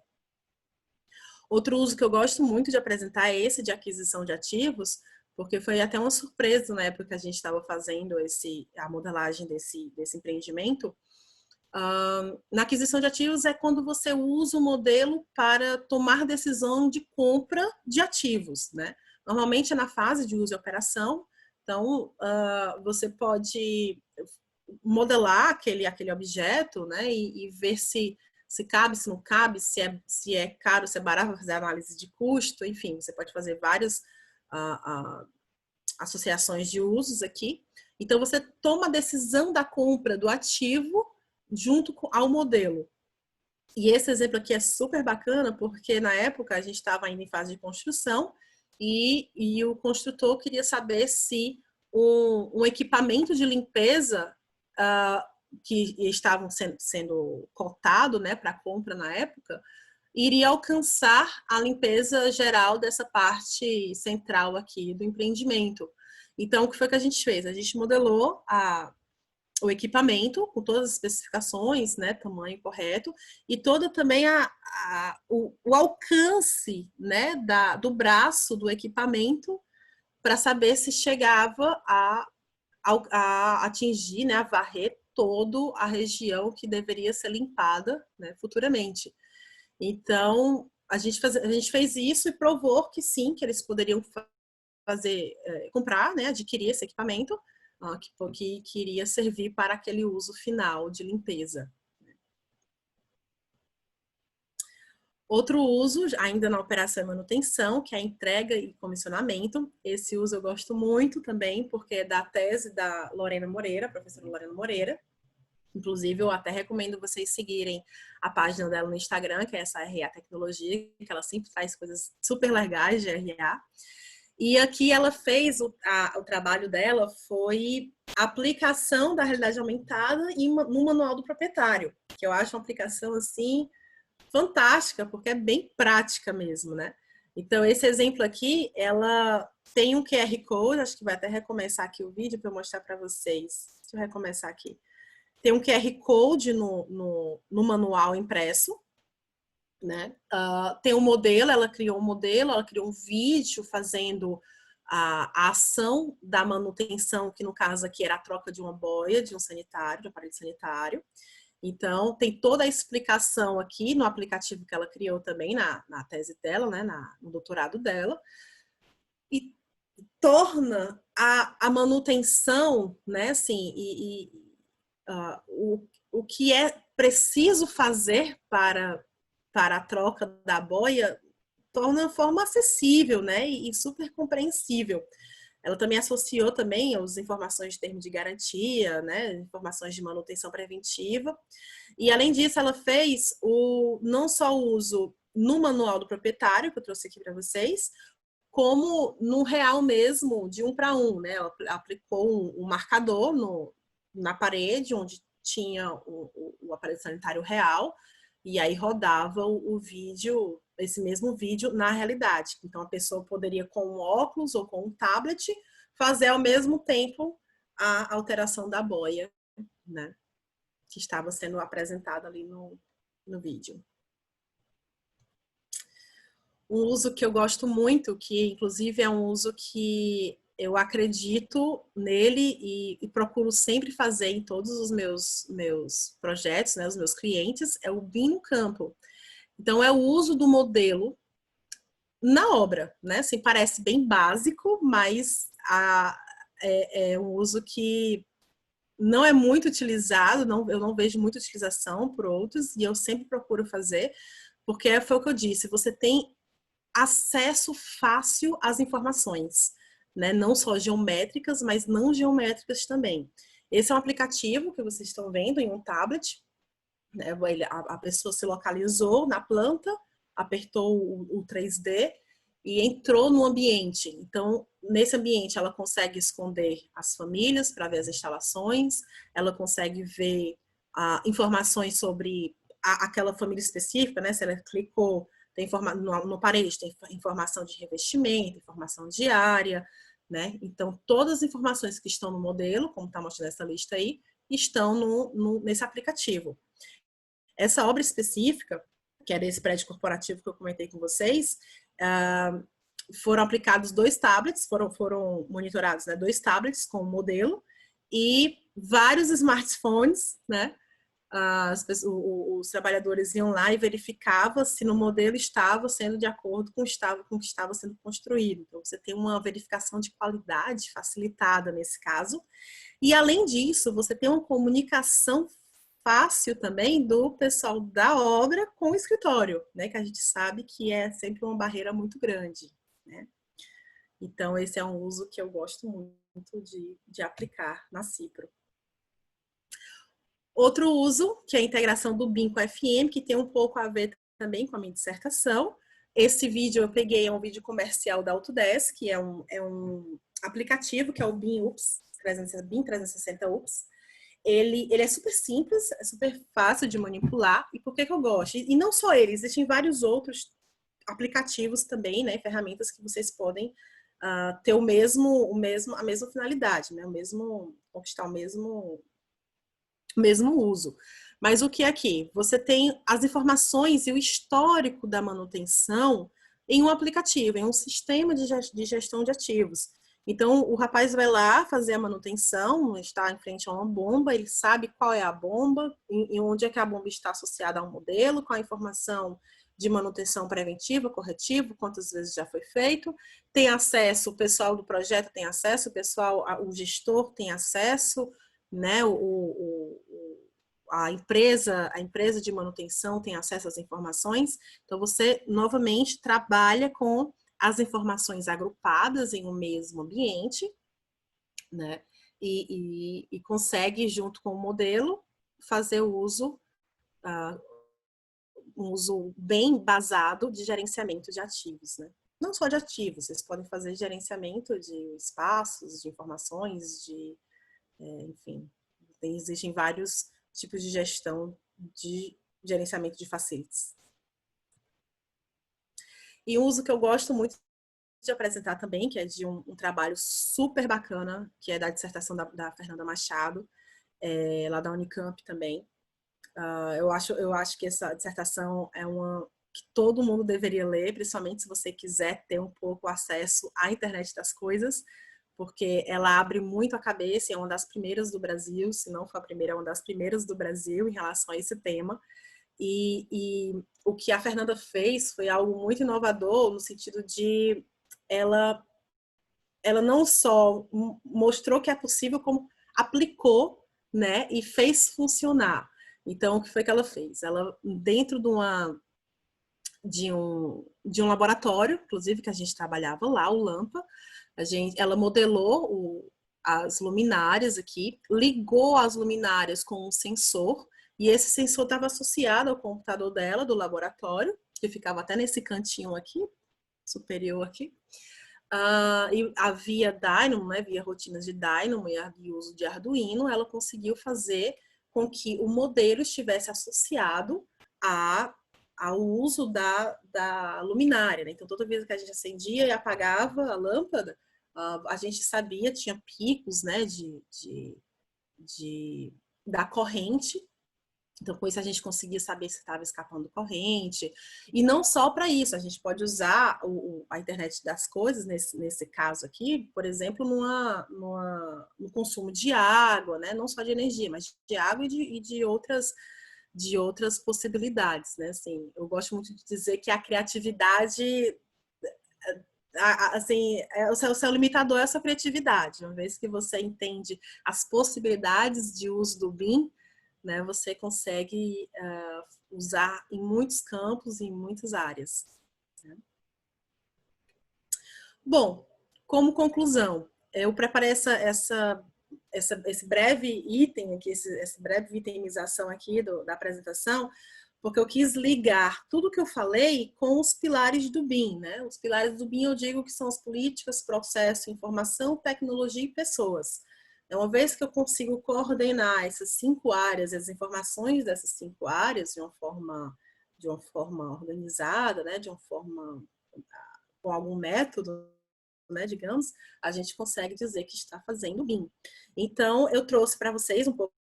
Outro uso que eu gosto muito de apresentar é esse de aquisição de ativos, porque foi até uma surpresa na época que a gente estava fazendo a modelagem desse empreendimento. Na aquisição de ativos é quando você usa o modelo para tomar decisão de compra de ativos, né? Normalmente é na fase de uso e operação, então você pode modelar aquele objeto, né? E ver se cabe, se não cabe, se é caro, se é barato, fazer análise de custo, enfim, você pode fazer várias associações de usos aqui. Então você toma a decisão da compra do ativo junto ao modelo. E esse exemplo aqui é super bacana, porque na época a gente estava ainda em fase de construção e o construtor queria saber se um equipamento de limpeza que estavam sendo cotado, né, para compra na época, iria alcançar a limpeza geral dessa parte central aqui do empreendimento. Então, o que foi que a gente fez? A gente modelou o equipamento com todas as especificações, né, tamanho correto, e todo também o alcance, né, do braço do equipamento para saber se chegava a atingir, né, a varrer toda a região que deveria ser limpada, né, futuramente. Então, a gente fez isso e provou que sim, que eles poderiam comprar, né, adquirir esse equipamento, que iria servir para aquele uso final de limpeza. Outro uso, ainda na operação e manutenção, que é a entrega e comissionamento. Esse uso eu gosto muito também, porque é da tese da Lorena Moreira, professora Lorena Moreira. Inclusive, eu até recomendo vocês seguirem a página dela no Instagram, que é essa RA Tecnologia, que ela sempre faz coisas super legais de RA. E aqui ela fez, o trabalho dela foi a aplicação da realidade aumentada no manual do proprietário, que eu acho uma aplicação, assim, fantástica, porque é bem prática mesmo, né? Então, esse exemplo aqui, ela tem um QR Code, acho que vai até recomeçar aqui o vídeo para eu mostrar para vocês. Deixa eu recomeçar aqui. Tem um QR Code no manual impresso, né? Tem um modelo, ela criou um modelo, ela criou um vídeo fazendo a ação da manutenção, que no caso aqui era a troca de uma boia, de um sanitário, de um aparelho sanitário. Então, tem toda a explicação aqui no aplicativo que ela criou também na tese dela, né, no doutorado dela, e torna a manutenção, né, assim, o que é preciso fazer para a troca da boia, torna a forma acessível, né, e super compreensível. Ela também associou também as informações de termo de garantia, né, informações de manutenção preventiva. E, além disso, ela fez não só o uso no manual do proprietário, que eu trouxe aqui para vocês, como no real mesmo, de 1 para 1, né? Ela aplicou um marcador na parede, onde tinha o aparelho sanitário real, e aí rodava o vídeo, esse mesmo vídeo, na realidade. Então, a pessoa poderia, com um óculos ou com um tablet, fazer ao mesmo tempo a alteração da boia, né, que estava sendo apresentada ali no vídeo. Um uso que eu gosto muito, que inclusive é um uso que eu acredito nele e procuro sempre fazer em todos os meus projetos, né, os meus clientes, é o BIM no campo. Então, é o uso do modelo na obra, né? Assim, parece bem básico, mas é um uso que não é muito utilizado, eu não vejo muita utilização por outros, e eu sempre procuro fazer, porque foi o que eu disse, você tem acesso fácil às informações, né? Não só geométricas, mas não geométricas também. Esse é um aplicativo que vocês estão vendo em um tablet, né? A pessoa se localizou na planta, apertou o 3D e entrou no ambiente. Então, nesse ambiente, ela consegue esconder as famílias para ver as instalações, ela consegue ver informações sobre aquela família específica, né? Se ela clicou, tem no parede, tem informação de revestimento, informação de área, né? Então, todas as informações que estão no modelo, como está mostrando essa lista aí, estão nesse aplicativo. Essa obra específica, que é desse prédio corporativo que eu comentei com vocês, foram aplicados 2 tablets, foram monitorados, né, 2 tablets com o modelo e vários smartphones, né? Os trabalhadores iam lá e verificavam se no modelo estava sendo de acordo com o que estava sendo construído. Então, você tem uma verificação de qualidade facilitada nesse caso. E, além disso, você tem uma comunicação fácil também do pessoal da obra com o escritório, né? Que a gente sabe que é sempre uma barreira muito grande, né? Então, esse é um uso que eu gosto muito de aplicar na Cipro. Outro uso, que é a integração do BIM com a FM, que tem um pouco a ver também com a minha dissertação. Esse vídeo eu peguei, é um vídeo comercial da Autodesk, que é um aplicativo, que é o BIM 360 UPS. Ele é super simples, é super fácil de manipular. E por que eu gosto? E não só ele, existem vários outros aplicativos também, né, ferramentas que vocês podem ter a mesma finalidade, né, conquistar o mesmo uso. Mas o que é aqui? Você tem as informações e o histórico da manutenção em um aplicativo, em um sistema de gestão de ativos. Então, o rapaz vai lá fazer a manutenção, está em frente a uma bomba, ele sabe qual é a bomba, e onde é que a bomba está associada ao modelo, qual a informação de manutenção preventiva, corretiva, quantas vezes já foi feito, tem acesso, o pessoal do projeto tem acesso, o gestor tem acesso, né, a empresa de manutenção tem acesso às informações. Então, você, novamente, trabalha com as informações agrupadas em um mesmo ambiente, né, e consegue, junto com o modelo, fazer o uso, um uso bem basado de gerenciamento de ativos, né. Não só de ativos, vocês podem fazer gerenciamento de espaços, de informações, enfim, existem vários tipos de gestão de gerenciamento de facilities. E um uso que eu gosto muito de apresentar também, que é de um trabalho super bacana, que é da dissertação da Fernanda Machado, lá da Unicamp também. Eu acho que essa dissertação é uma que todo mundo deveria ler, principalmente se você quiser ter um pouco acesso à internet das coisas, porque ela abre muito a cabeça e é uma das primeiras do Brasil, se não for a primeira, é uma das primeiras do Brasil em relação a esse tema. E o que a Fernanda fez foi algo muito inovador no sentido de ela não só mostrou que é possível, como aplicou, né, e fez funcionar. Então, o que foi que ela fez? Ela, dentro de um laboratório, inclusive, que a gente trabalhava lá, o LAMPA, ela modelou as luminárias aqui, ligou as luminárias com um sensor, e esse sensor estava associado ao computador dela, do laboratório, que ficava até nesse cantinho aqui, superior aqui. E havia Dynamo, né, via rotinas de Dynamo e uso de Arduino, ela conseguiu fazer com que o modelo estivesse associado ao uso da luminária, né? Então, toda vez que a gente acendia e apagava a lâmpada, a gente sabia, tinha picos, né, da corrente. Então, com isso, a gente conseguia saber se estava escapando corrente. E não só para isso, a gente pode usar a internet das coisas, nesse caso aqui, por exemplo, no consumo de água, né? Não só de energia, mas de água e de outras possibilidades, né? Assim, eu gosto muito de dizer que a criatividade, assim, o seu limitador é a sua criatividade. Uma vez que você entende as possibilidades de uso do BIM, né, você consegue usar em muitos campos e em muitas áreas. Né? Bom, como conclusão, eu preparei esse breve item aqui, essa breve vitemização aqui da apresentação, porque eu quis ligar tudo que eu falei com os pilares do BIM, né? Os pilares do BIM eu digo que são as políticas, processo, informação, tecnologia e pessoas. Uma vez que eu consigo coordenar essas 5 áreas, as informações dessas 5 áreas de uma forma organizada, né? De uma forma com algum método, né? Digamos, a gente consegue dizer que está fazendo BIM. Então, eu trouxe para vocês um pouco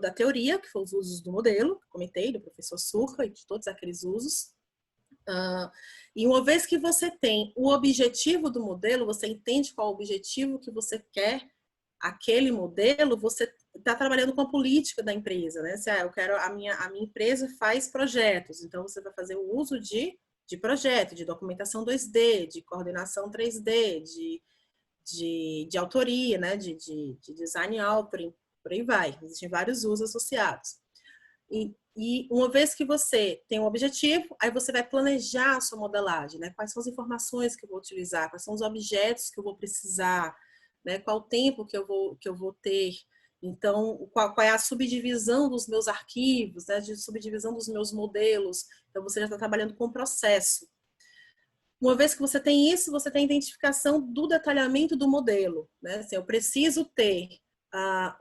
da teoria, que foi os usos do modelo, que comentei, do professor Surca e de todos aqueles usos. E uma vez que você tem o objetivo do modelo, você entende qual é o objetivo que você quer aquele modelo, você está trabalhando com a política da empresa, né? Se eu quero, a minha empresa faz projetos, então você vai fazer o uso de projeto, de documentação 2D, de coordenação 3D, de autoria, né? De design authoring, por aí vai. Existem vários usos associados. E uma vez que você tem um objetivo, aí você vai planejar a sua modelagem, né? Quais são as informações que eu vou utilizar, quais são os objetos que eu vou precisar, né? Qual o tempo que eu vou ter. Então, qual é a subdivisão dos meus arquivos, né? De subdivisão dos meus modelos. Então, você já está trabalhando com o processo. Uma vez que você tem isso, você tem a identificação do detalhamento do modelo, né? Assim, eu preciso ter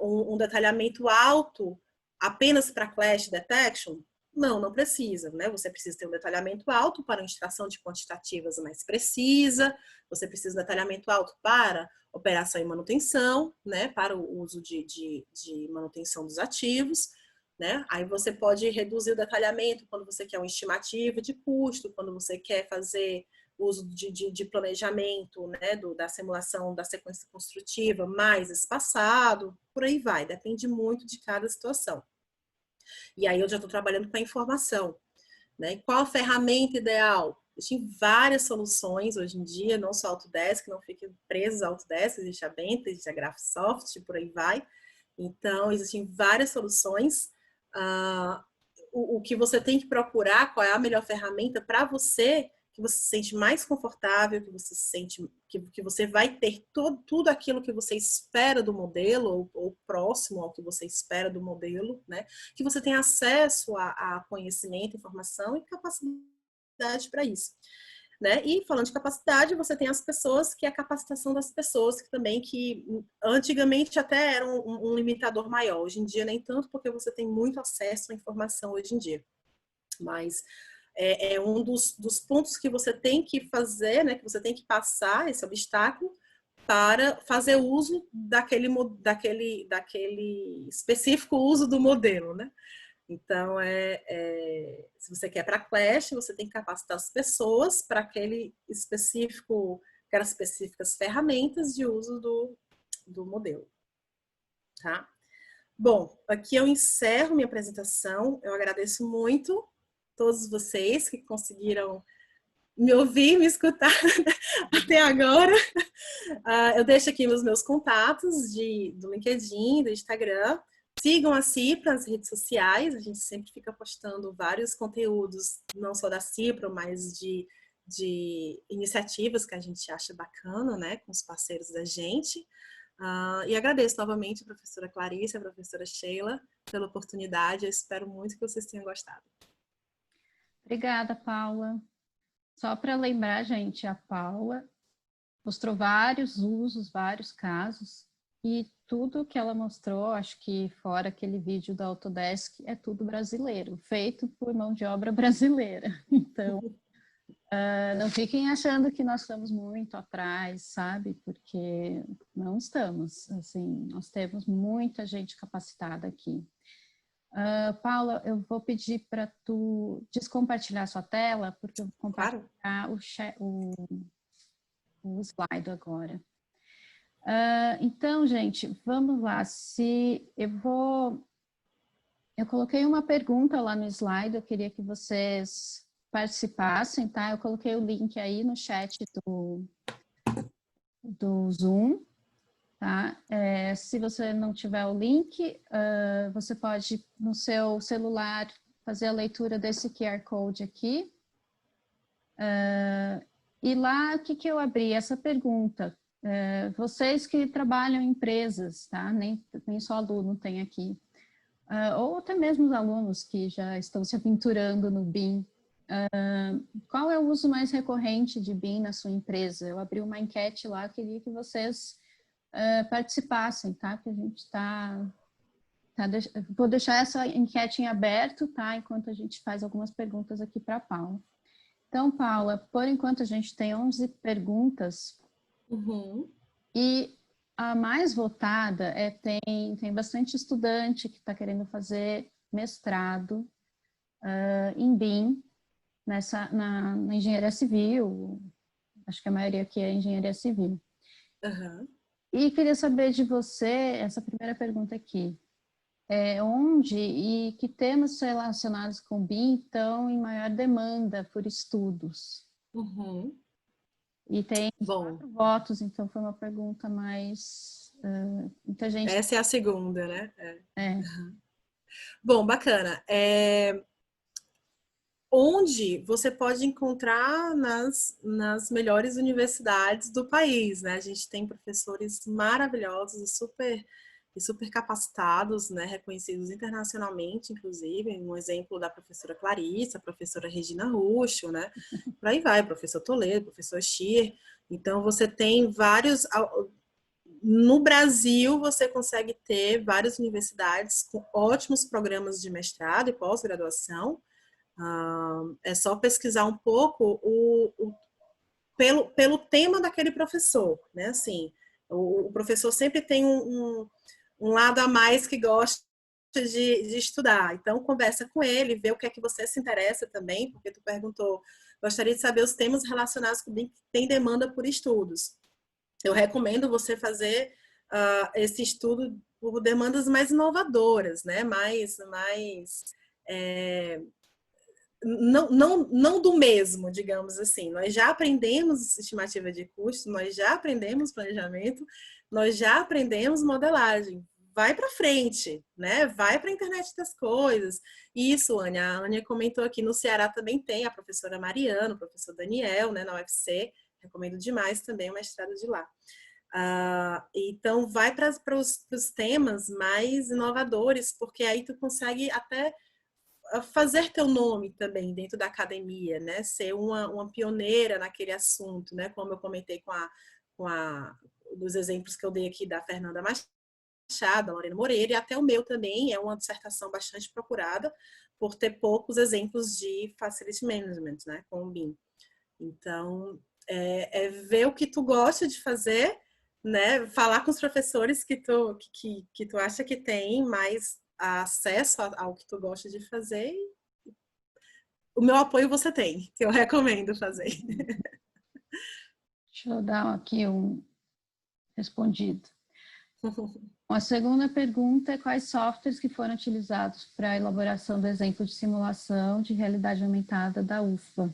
um detalhamento alto apenas para clash detection? Não precisa, né? Você precisa ter um detalhamento alto para uma extração de quantitativas mais precisa, você precisa de detalhamento alto para operação e manutenção, né? Para o uso de manutenção dos ativos, né? Aí você pode reduzir o detalhamento quando você quer uma estimativa de custo, quando você quer fazer uso de planejamento, né? Da simulação da sequência construtiva mais espaçado, por aí vai, depende muito de cada situação. E aí eu já estou trabalhando com a informação, né? Qual a ferramenta ideal? Existem várias soluções hoje em dia, não só Autodesk, não fiquem presos ao Autodesk, existe a Bentley, existe a Graphisoft, por aí vai. Então, existem várias soluções. O que você tem que procurar, qual é a melhor ferramenta para você, que você se sente mais confortável, que você sente que você vai ter tudo aquilo que você espera do modelo, ou próximo ao que você espera do modelo, né? Que você tem acesso a conhecimento, informação e capacidade para isso. Né? E falando de capacidade, você tem as pessoas, que é a capacitação das pessoas, que antigamente até era um limitador maior. Hoje em dia nem tanto, porque você tem muito acesso à informação hoje em dia. Mas é um dos pontos que você tem que fazer, né? Que você tem que passar esse obstáculo para fazer uso daquele específico uso do modelo, né? Então, se você quer para creche, você tem que capacitar as pessoas para aquelas específicas ferramentas de uso do modelo, tá? Bom, aqui eu encerro minha apresentação. Eu agradeço muito todos vocês que conseguiram me ouvir, me escutar até agora. Eu deixo aqui os meus contatos do LinkedIn, do Instagram. Sigam a Cipro nas redes sociais. A gente sempre fica postando vários conteúdos, não só da Cipro, mas de iniciativas que a gente acha bacana, né, com os parceiros da gente. E agradeço novamente a professora Clarice, a professora Sheila, pela oportunidade. Eu espero muito que vocês tenham gostado. Obrigada, Paula. Só para lembrar, gente, a Paula mostrou vários usos, vários casos, e tudo que ela mostrou, acho que fora aquele vídeo da Autodesk, é tudo brasileiro, feito por mão de obra brasileira. Então, não fiquem achando que nós estamos muito atrás, sabe? Porque não estamos, assim, nós temos muita gente capacitada aqui. Paula, eu vou pedir para tu descompartilhar sua tela, porque eu vou compartilhar o slide agora. Então, gente, vamos lá. Eu coloquei uma pergunta lá no slide, eu queria que vocês participassem, tá? Eu coloquei o link aí no chat do Zoom, tá? Se você não tiver o link, você pode, no seu celular, fazer a leitura desse QR Code aqui. E lá, o que eu abri? Essa pergunta. Vocês que trabalham em empresas, tá? Nem só aluno tem aqui. Ou até mesmo os alunos que já estão se aventurando no BIM. Qual é o uso mais recorrente de BIM na sua empresa? Eu abri uma enquete lá, queria que vocês participassem, tá? Que a gente vou deixar essa enquete em aberto, tá? Enquanto a gente faz algumas perguntas aqui para a Paula. Então, Paula, por enquanto a gente tem 11 perguntas. Uhum. E a mais votada tem bastante estudante que está querendo fazer mestrado em BIM, na engenharia civil. Acho que a maioria aqui é engenharia civil. Uhum. E queria saber de você, essa primeira pergunta aqui. Onde e que temas relacionados com BIM estão em maior demanda por estudos? Uhum. E tem 4 votos, então foi uma pergunta mais... muita gente... Essa é a segunda, né? Uhum. Bom, bacana. Onde você pode encontrar nas melhores universidades do país, né? A gente tem professores maravilhosos e super capacitados, né? Reconhecidos internacionalmente, inclusive. Um exemplo da professora Clarice, a professora Regina Rucho, né? Por aí vai, professor Toledo, professor Schier. Então, você tem vários... No Brasil, você consegue ter várias universidades com ótimos programas de mestrado e pós-graduação. É só pesquisar um pouco pelo tema daquele professor, né? Assim, o professor sempre tem um lado a mais que gosta de estudar. Então, conversa com ele, vê o que é que você se interessa também, porque tu perguntou, gostaria de saber os temas relacionados com que tem demanda por estudos. Eu recomendo você fazer esse estudo por demandas mais inovadoras, né? Não do mesmo, digamos assim. Nós já aprendemos estimativa de custo, nós já aprendemos planejamento, nós já aprendemos modelagem. Vai para frente, né? Vai para a internet das coisas. Isso, Ania. A Ania comentou aqui, no Ceará também tem a professora Mariana, o professor Daniel, né, na UFC. Recomendo demais também o mestrado de lá. Então, vai para os temas mais inovadores, porque aí tu consegue até fazer teu nome também dentro da academia, né? Ser uma pioneira naquele assunto, né? Como eu comentei dos exemplos que eu dei aqui da Fernanda Machado, da Lorena Moreira, e até o meu também é uma dissertação bastante procurada por ter poucos exemplos de Facility Management, né? Com o BIM. Então, ver o que tu gosta de fazer, né? Falar com os professores que tu acha que tem mais acesso ao que tu gosta de fazer, o meu apoio você tem, que eu recomendo fazer. Deixa eu dar aqui um respondido. A segunda pergunta é quais softwares que foram utilizados para a elaboração do exemplo de simulação de realidade aumentada da UFBA.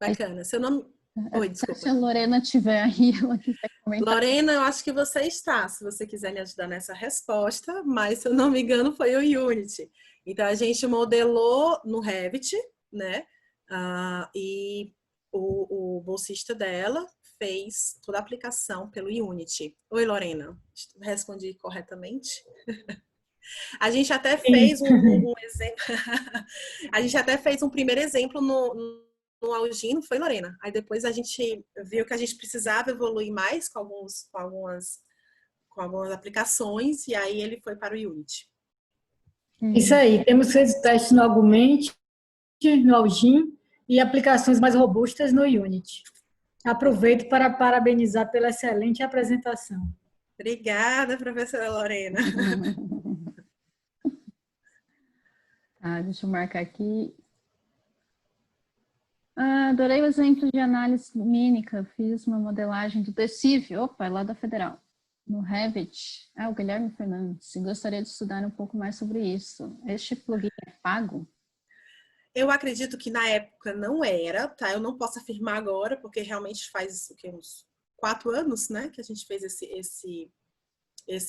Bacana. Seu nome... Oi, desculpa. Se a Lorena estiver aí, ela quiser comentar. Lorena, eu acho que você está, se você quiser me ajudar nessa resposta, mas se eu não me engano foi o Unity. Então a gente modelou no Revit, né? E o bolsista dela fez toda a aplicação pelo Unity. Oi, Lorena, respondi corretamente? A gente até fez um exemplo. A gente até fez um primeiro exemplo no Algino, foi, Lorena? Aí depois a gente viu que a gente precisava evoluir mais com algumas aplicações, e aí ele foi para o Unity. Isso aí, temos feito testes no Augment, no Algin e aplicações mais robustas no Unity. Aproveito para parabenizar pela excelente apresentação. Obrigada, professora Lorena. Deixa eu marcar aqui. Adorei o exemplo de análise lumínica. Fiz uma modelagem do Decive, é lá da Federal, no Revit. O Guilherme Fernandes. Gostaria de estudar um pouco mais sobre isso. Este plugin é pago? Eu acredito que na época não era, tá? Eu não posso afirmar agora, porque realmente faz uns 4 anos, né, que a gente fez esse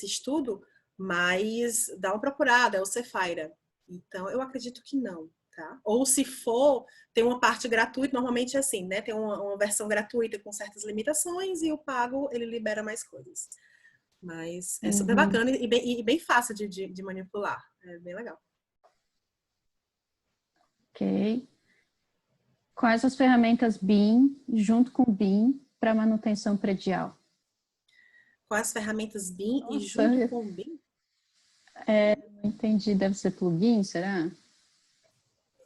estudo, mas dá uma procurada, é o Cefaira. Então, eu acredito que não, tá? Ou se for, tem uma parte gratuita, normalmente é assim, né? Tem uma versão gratuita com certas limitações e o pago, ele libera mais coisas. Mas é super bacana e bem fácil de manipular. É bem legal. Ok. Quais as ferramentas BIM, junto com BIM, para manutenção predial? Quais as ferramentas BIM e junto com BIM? Não entendi, deve ser plugin, será?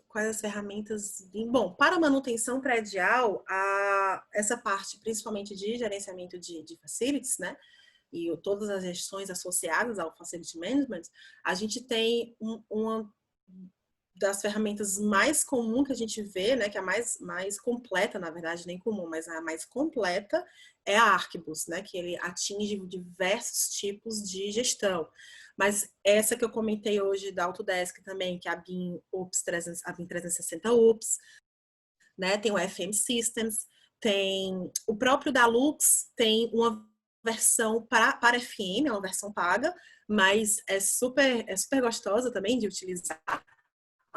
Quais as ferramentas BIM? Bom, para manutenção predial, essa parte, principalmente de gerenciamento de facilities, né? E todas as gestões associadas ao Facility Management, a gente tem uma das ferramentas mais comum que a gente vê, né, que é a mais completa, na verdade, nem comum, mas a mais completa é a Arquibus, né, que ele atinge diversos tipos de gestão. Mas essa que eu comentei hoje da Autodesk também, que é a BIM 360 UPS, né, tem o FM Systems, tem o próprio da Lux, tem uma versão para FM, é uma versão paga, mas é super gostosa também de utilizar,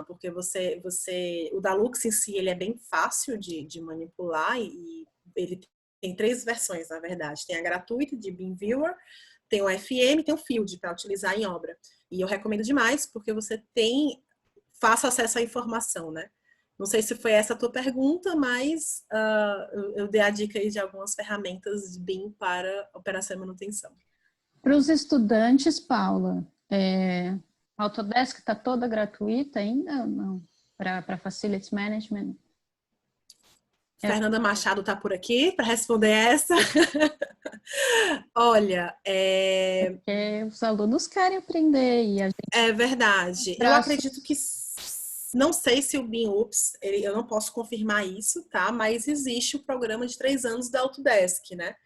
porque o Dalux em si, ele é bem fácil de manipular e ele tem 3 versões, na verdade. Tem a gratuita de BIM Viewer, tem o FM, tem o Field para utilizar em obra. E eu recomendo demais, porque você tem fácil acesso à informação, né? Não sei se foi essa a tua pergunta, mas eu dei a dica aí de algumas ferramentas de BIM para operação e manutenção. Para os estudantes, Paula, a Autodesk está toda gratuita ainda ou não? Para Facility Management? Fernanda Machado está por aqui para responder essa. Olha, Porque os alunos querem aprender e a gente... É verdade. Eu acredito que... Não sei se o BIM UPS, eu não posso confirmar isso, tá? Mas existe o programa de 3 anos da Autodesk, né?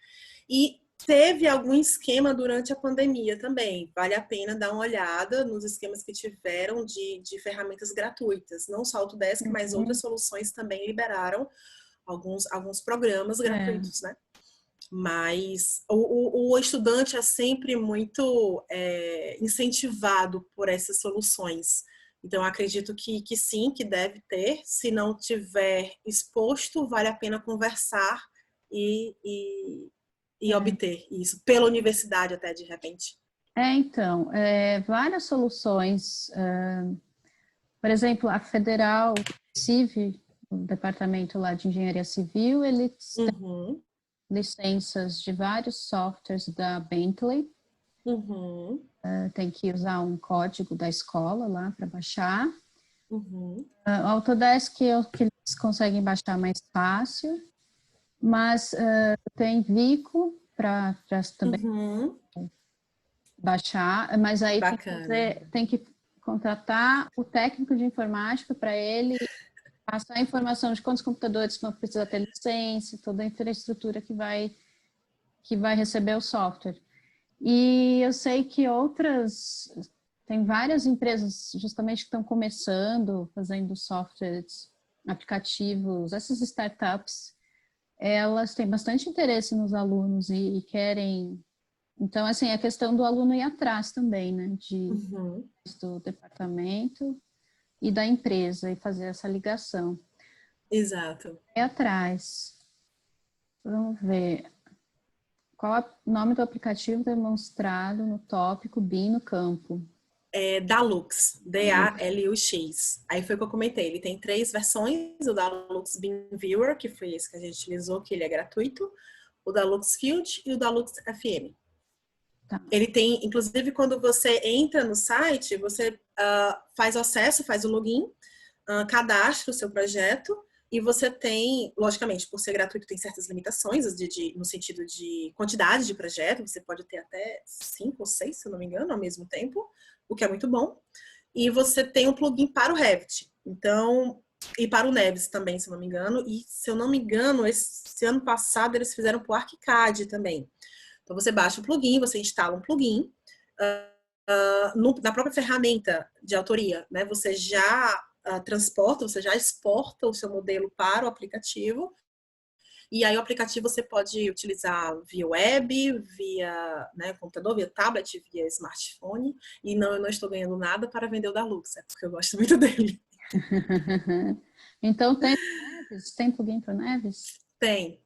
E teve algum esquema durante a pandemia também. Vale a pena dar uma olhada nos esquemas que tiveram de ferramentas gratuitas. Não só a Autodesk, mas outras soluções também liberaram alguns programas gratuitos, né? Mas o estudante é sempre muito incentivado por essas soluções. Então, eu acredito que sim, que deve ter. Se não tiver exposto, vale a pena conversar e obter isso, pela universidade até, de repente. Então, várias soluções. Por exemplo, a Federal Civ, o departamento lá de Engenharia Civil, eles têm licenças de vários softwares da Bentley. Tem que usar um código da escola lá para baixar. O Autodesk é o que eles conseguem baixar mais fácil, mas tem Vico para também baixar, mas aí Bacana. tem que contratar o técnico de informática para ele passar a informação de quantos computadores vão precisar ter licença, toda a infraestrutura que vai receber o software. E eu sei que tem várias empresas justamente que estão começando, fazendo softwares, aplicativos, essas startups, elas têm bastante interesse nos alunos e querem. Então, assim, a questão do aluno ir atrás também, né? Do departamento e da empresa e fazer essa ligação. Exato. Ir atrás. Vamos ver. Qual é o nome do aplicativo demonstrado no tópico BIM no campo? Dalux, D-A-L-U-X. Aí foi o que eu comentei. Ele tem 3 versões: o Dalux BIM Viewer, que foi esse que a gente utilizou, que ele é gratuito, o Dalux Field e o Dalux FM. Tá. Ele tem, inclusive, quando você entra no site, você faz o acesso, faz o login, cadastra o seu projeto e você tem, logicamente, por ser gratuito, tem certas limitações no sentido de quantidade de projeto. Você pode ter até 5 ou 6, se eu não me engano, ao mesmo tempo, o que é muito bom. E você tem um plugin para o Revit. Então, e para o Nevis também, se eu não me engano. E, se eu não me engano, esse ano passado eles fizeram para o ArchiCAD também. Então, você baixa o plugin, você instala um plugin. Na própria ferramenta de autoria, né? Você já transporta, você já exporta o seu modelo para o aplicativo. E aí o aplicativo você pode utilizar via web, via computador, via tablet, via smartphone. E não, eu não estou ganhando nada para vender o Dalux, porque eu gosto muito dele. Então tem Nevis? Tem plugin para o Nevis? Tem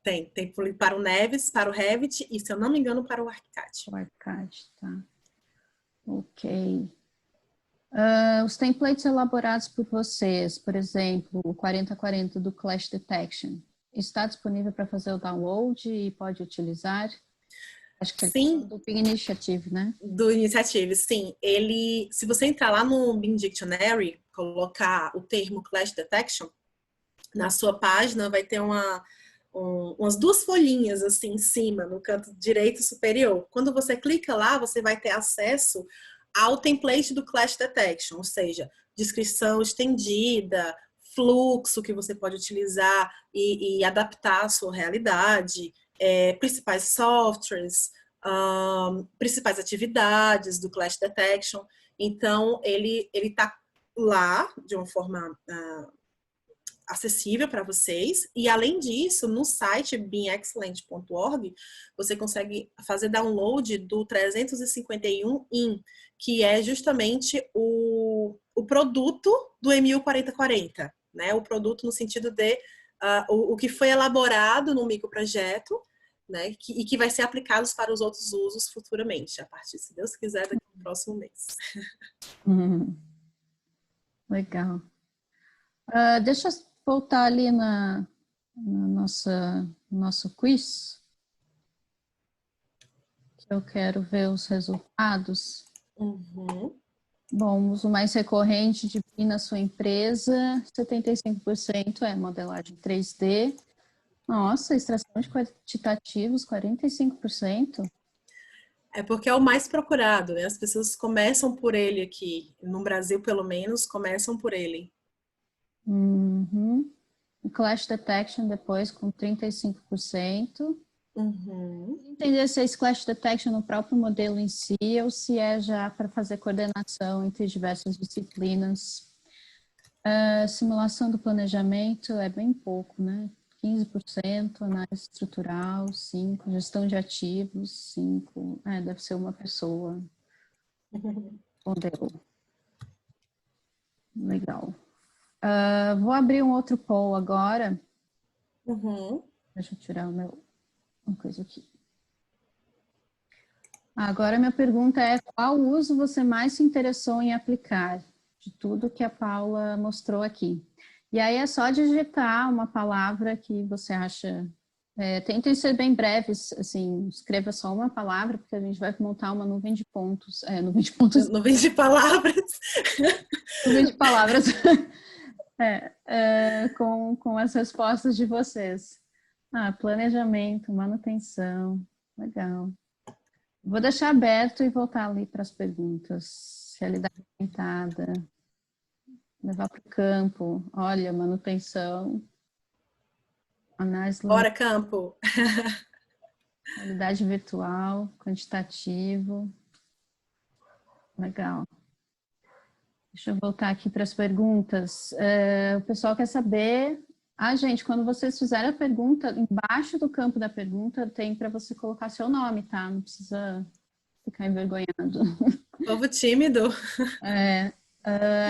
plugin para o Nevis, para o Revit e, se eu não me engano, para o ArchiCAD. O ArchiCAD, tá. Ok. Os templates elaborados por vocês, por exemplo, o 4040 do Clash Detection, está disponível para fazer o download e pode utilizar? Acho que Sim. Do BIM Initiative, né? Do Initiative, sim. Ele, se você entrar lá no BIM Dictionary, colocar o termo Clash Detection, na sua página vai ter umas 2 folhinhas assim em cima, no canto direito superior. Quando você clica lá, você vai ter acesso ao template do Clash Detection, ou seja, descrição estendida, fluxo que você pode utilizar e adaptar à sua realidade, principais softwares, principais atividades do Clash Detection. Então, ele está lá de uma forma acessível para vocês. E, além disso, no site bimexcellent.org, você consegue fazer download do 351IN, que é justamente o produto do MU 4040, né? O produto no sentido de o que foi elaborado no microprojeto, né? E que vai ser aplicado para os outros usos futuramente, a partir, se Deus quiser, daqui no próximo mês. Legal. Deixa eu voltar ali no nosso quiz, que eu quero ver os resultados. Bom, o uso mais recorrente de BIM na sua empresa, 75% é modelagem 3D. Nossa, extração de quantitativos, 45%. É porque é o mais procurado, né? As pessoas começam por ele aqui. No Brasil, pelo menos, começam por ele. O Clash Detection depois com 35%. Entender se é esse Clash Detection no próprio modelo em si ou se é já para fazer coordenação entre diversas disciplinas. Simulação do planejamento é bem pouco, né? 15%, análise estrutural, 5%, gestão de ativos, 5%. Deve ser uma pessoa. Modelo. Legal. Vou abrir um outro poll agora. Deixa eu tirar uma coisa aqui. Agora minha pergunta é: qual uso você mais se interessou em aplicar de tudo que a Paula mostrou aqui? E aí é só digitar uma palavra que você acha. Tentem ser bem breves, assim, escreva só uma palavra, porque a gente vai montar uma nuvem de pontos. Nuvem de pontos. Nuvem de palavras. Nuvem de palavras. Com as respostas de vocês. Planejamento, manutenção, legal. Vou deixar aberto e voltar ali para as perguntas. Realidade aumentada, levar para o campo, olha, manutenção, análise Bora, campo! realidade virtual, quantitativo. Legal. Deixa eu voltar aqui para as perguntas. O pessoal quer saber... gente, quando vocês fizerem a pergunta, embaixo do campo da pergunta tem para você colocar seu nome, tá? Não precisa ficar envergonhado. Povo tímido.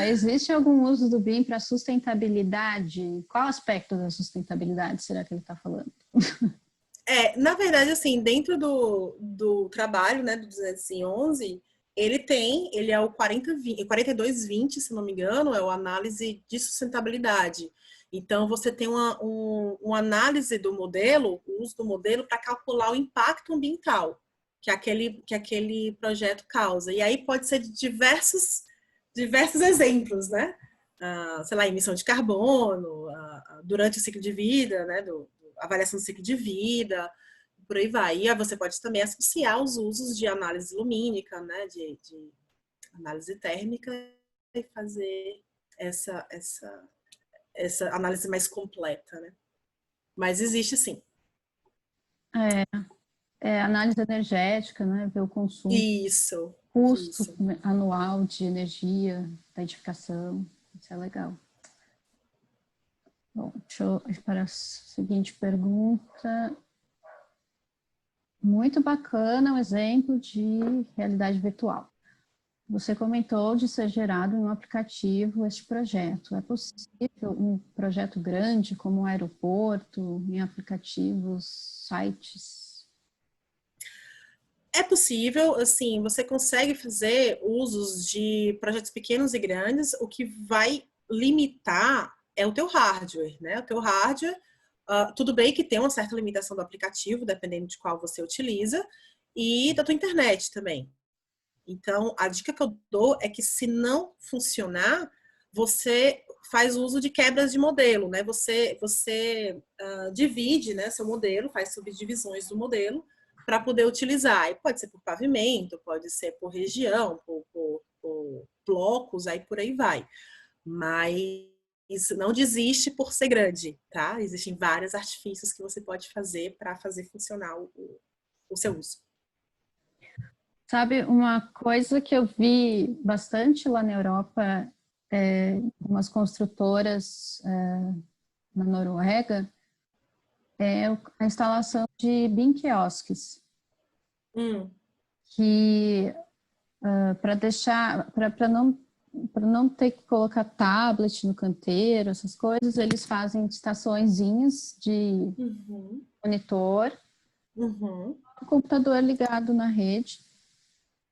Existe algum uso do BIM para sustentabilidade? Qual aspecto da sustentabilidade será que ele está falando? Na verdade, assim, dentro do trabalho, né, do 211, ele é o 4220, se não me engano, é o análise de sustentabilidade. Então, você tem uma análise do modelo, o uso do modelo para calcular o impacto ambiental que aquele projeto causa. E aí pode ser de diversos exemplos, né? Sei lá, emissão de carbono, durante o ciclo de vida, né? Avaliação do ciclo de vida, por aí vai. E aí você pode também associar os usos de análise lumínica, né? De análise térmica e fazer essa análise mais completa, né? Mas existe sim. Análise energética, né? Ver o consumo. Isso. Custo Isso. anual de energia da edificação. Isso é legal. Bom, deixa eu ir para a seguinte pergunta. Muito bacana o exemplo de realidade virtual. Você comentou de ser gerado em um aplicativo este projeto. É possível um projeto grande como um aeroporto, em aplicativos, sites? É possível, assim, você consegue fazer usos de projetos pequenos e grandes, o que vai limitar é o teu hardware, né? O teu hardware, tudo bem que tem uma certa limitação do aplicativo, dependendo de qual você utiliza, e da tua internet também. Então, a dica que eu dou é que se não funcionar, você faz uso de quebras de modelo, né? Você divide, né, seu modelo, faz subdivisões do modelo para poder utilizar. E pode ser por pavimento, pode ser por região, por blocos, aí por aí vai. Mas não desiste por ser grande, tá? Existem vários artifícios que você pode fazer para fazer funcionar o seu uso. Sabe, uma coisa que eu vi bastante lá na Europa, umas construtoras na Noruega, é a instalação de BIM quiosques. Que para não ter que colocar tablet no canteiro, essas coisas, eles fazem estaçõezinhas de monitor, um computador ligado na rede.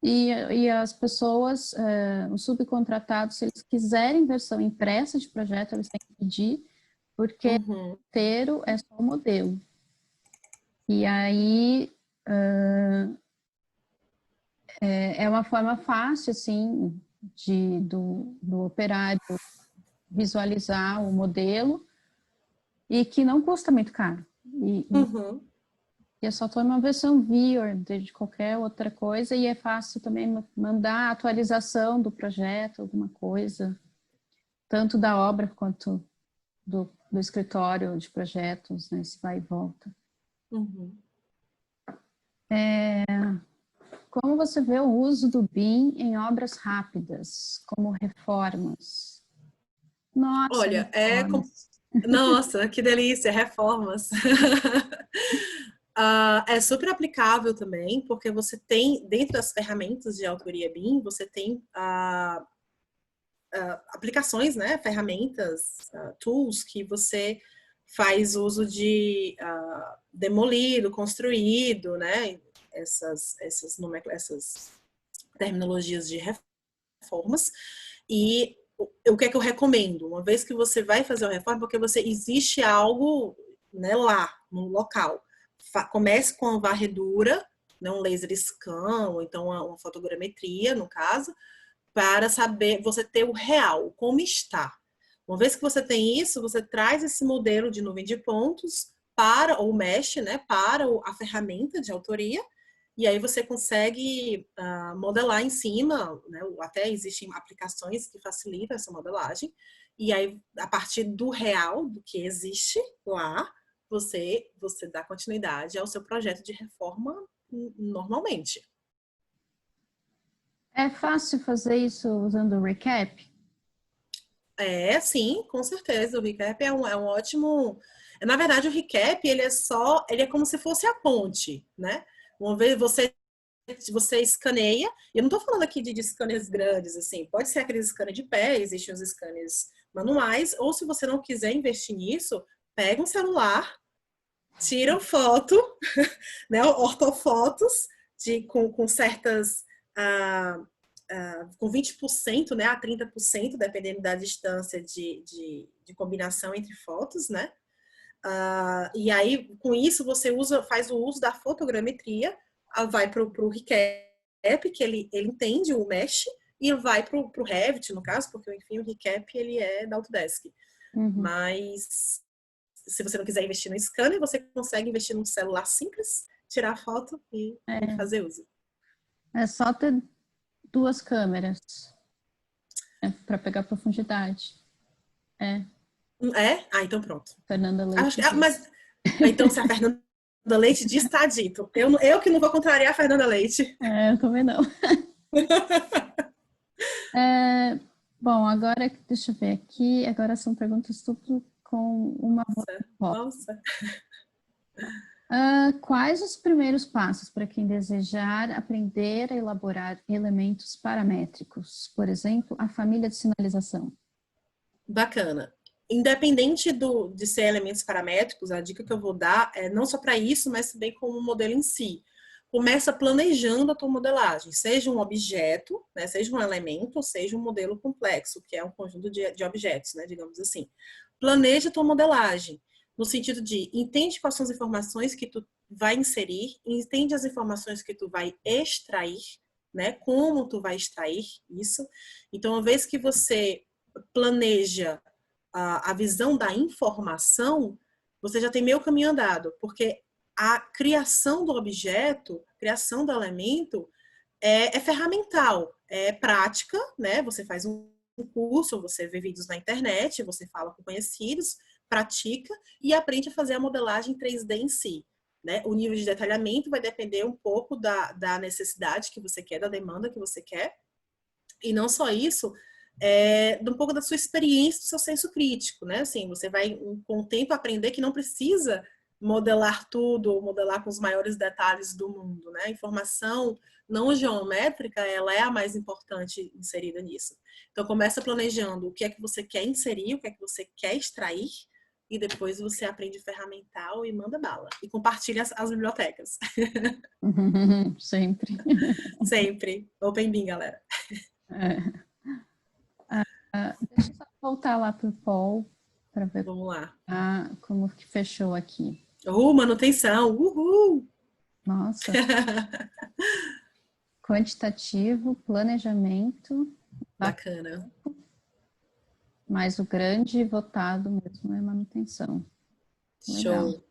E as pessoas, os subcontratados, se eles quiserem versão impressa de projeto, eles têm que pedir, porque o inteiro é só o modelo. E aí é uma forma fácil, assim, do operário visualizar o modelo e que não custa muito caro. E é só tomar uma versão viewer de qualquer outra coisa e é fácil também mandar a atualização do projeto, alguma coisa, tanto da obra quanto do escritório de projetos, né, se vai e volta. Como você vê o uso do BIM em obras rápidas, como reformas? Nossa, olha, reformas. Nossa, que delícia, reformas. É super aplicável também, porque você tem, dentro das ferramentas de autoria BIM, você tem aplicações, né, ferramentas, tools que você faz uso de demolido, construído, né, essas terminologias de reformas. E o que é que eu recomendo? Uma vez que você vai fazer uma reforma, porque existe algo, né, lá, no local. Comece com a varredura, né, um laser scan, ou então uma fotogrametria, no caso, para saber, você ter o real, como está. Uma vez que você tem isso, você traz esse modelo de nuvem de pontos ou mesh, né, para a ferramenta de autoria, e aí você consegue modelar em cima, né? Até existem aplicações que facilitam essa modelagem, e aí, a partir do real, do que existe lá, você dá continuidade ao seu projeto de reforma normalmente. É fácil fazer isso usando o recap? Sim, com certeza. O recap é um ótimo. Na verdade, o recap ele é como se fosse a ponte, né? Uma vez você escaneia, e eu não estou falando aqui de scanners grandes, assim, pode ser aqueles scanners de pé, existem os scanners manuais, ou se você não quiser investir nisso, pega um celular, tira foto, né, ortofotos com certas com 20%, né, a 30%, dependendo da distância de combinação entre fotos, né? E aí, com isso, você faz o uso da fotogrametria, vai para o recap, que ele entende o mesh, e vai para o Revit, no caso, porque, enfim, o recap ele é da Autodesk. Mas, se você não quiser investir no scanner, você consegue investir num celular simples, tirar a foto e fazer uso. É só ter 2 câmeras para pegar profundidade. Então pronto. Fernanda Leite. Mas então, se a Fernanda Leite diz, está dito. Eu que não vou contrariar a Fernanda Leite. Eu também não. Bom, agora, deixa eu ver aqui. Agora são perguntas tudo com uma Nossa. Quais os primeiros passos para quem desejar aprender a elaborar elementos paramétricos? Por exemplo, a família de sinalização. Bacana. Independente de ser elementos paramétricos, a dica que eu vou dar é não só para isso, mas também como o modelo em si. Começa planejando a tua modelagem, seja um objeto, né, seja um elemento, ou seja um modelo complexo, que é um conjunto de objetos, né, digamos assim. Planeja a tua modelagem, no sentido de entende quais são as informações que tu vai inserir, entende as informações que tu vai extrair, né, como tu vai extrair isso. Então, uma vez que você planeja a visão da informação, você já tem meio caminho andado, porque a criação do objeto, a criação do elemento é ferramental, é prática, né? Você faz um curso, você vê vídeos na internet, você fala com conhecidos, pratica e aprende a fazer a modelagem 3D em si. Né? O nível de detalhamento vai depender um pouco da necessidade que você quer, da demanda que você quer. E não só isso, de um pouco da sua experiência, do seu senso crítico, né? Assim, você vai, com o tempo, aprender que não precisa modelar tudo ou modelar com os maiores detalhes do mundo, né? A informação não geométrica, ela é a mais importante inserida nisso. Então, começa planejando o que é que você quer inserir, o que é que você quer extrair, e depois você aprende ferramental e manda bala. E compartilha as bibliotecas. Sempre. Sempre. Open Bin, galera. Deixa eu só voltar lá para o Paul, para ver. Vamos lá. Como que fechou aqui. Manutenção. Uhul! Nossa. Quantitativo, planejamento. Bacana. Mas o grande votado mesmo é manutenção. Legal. Show.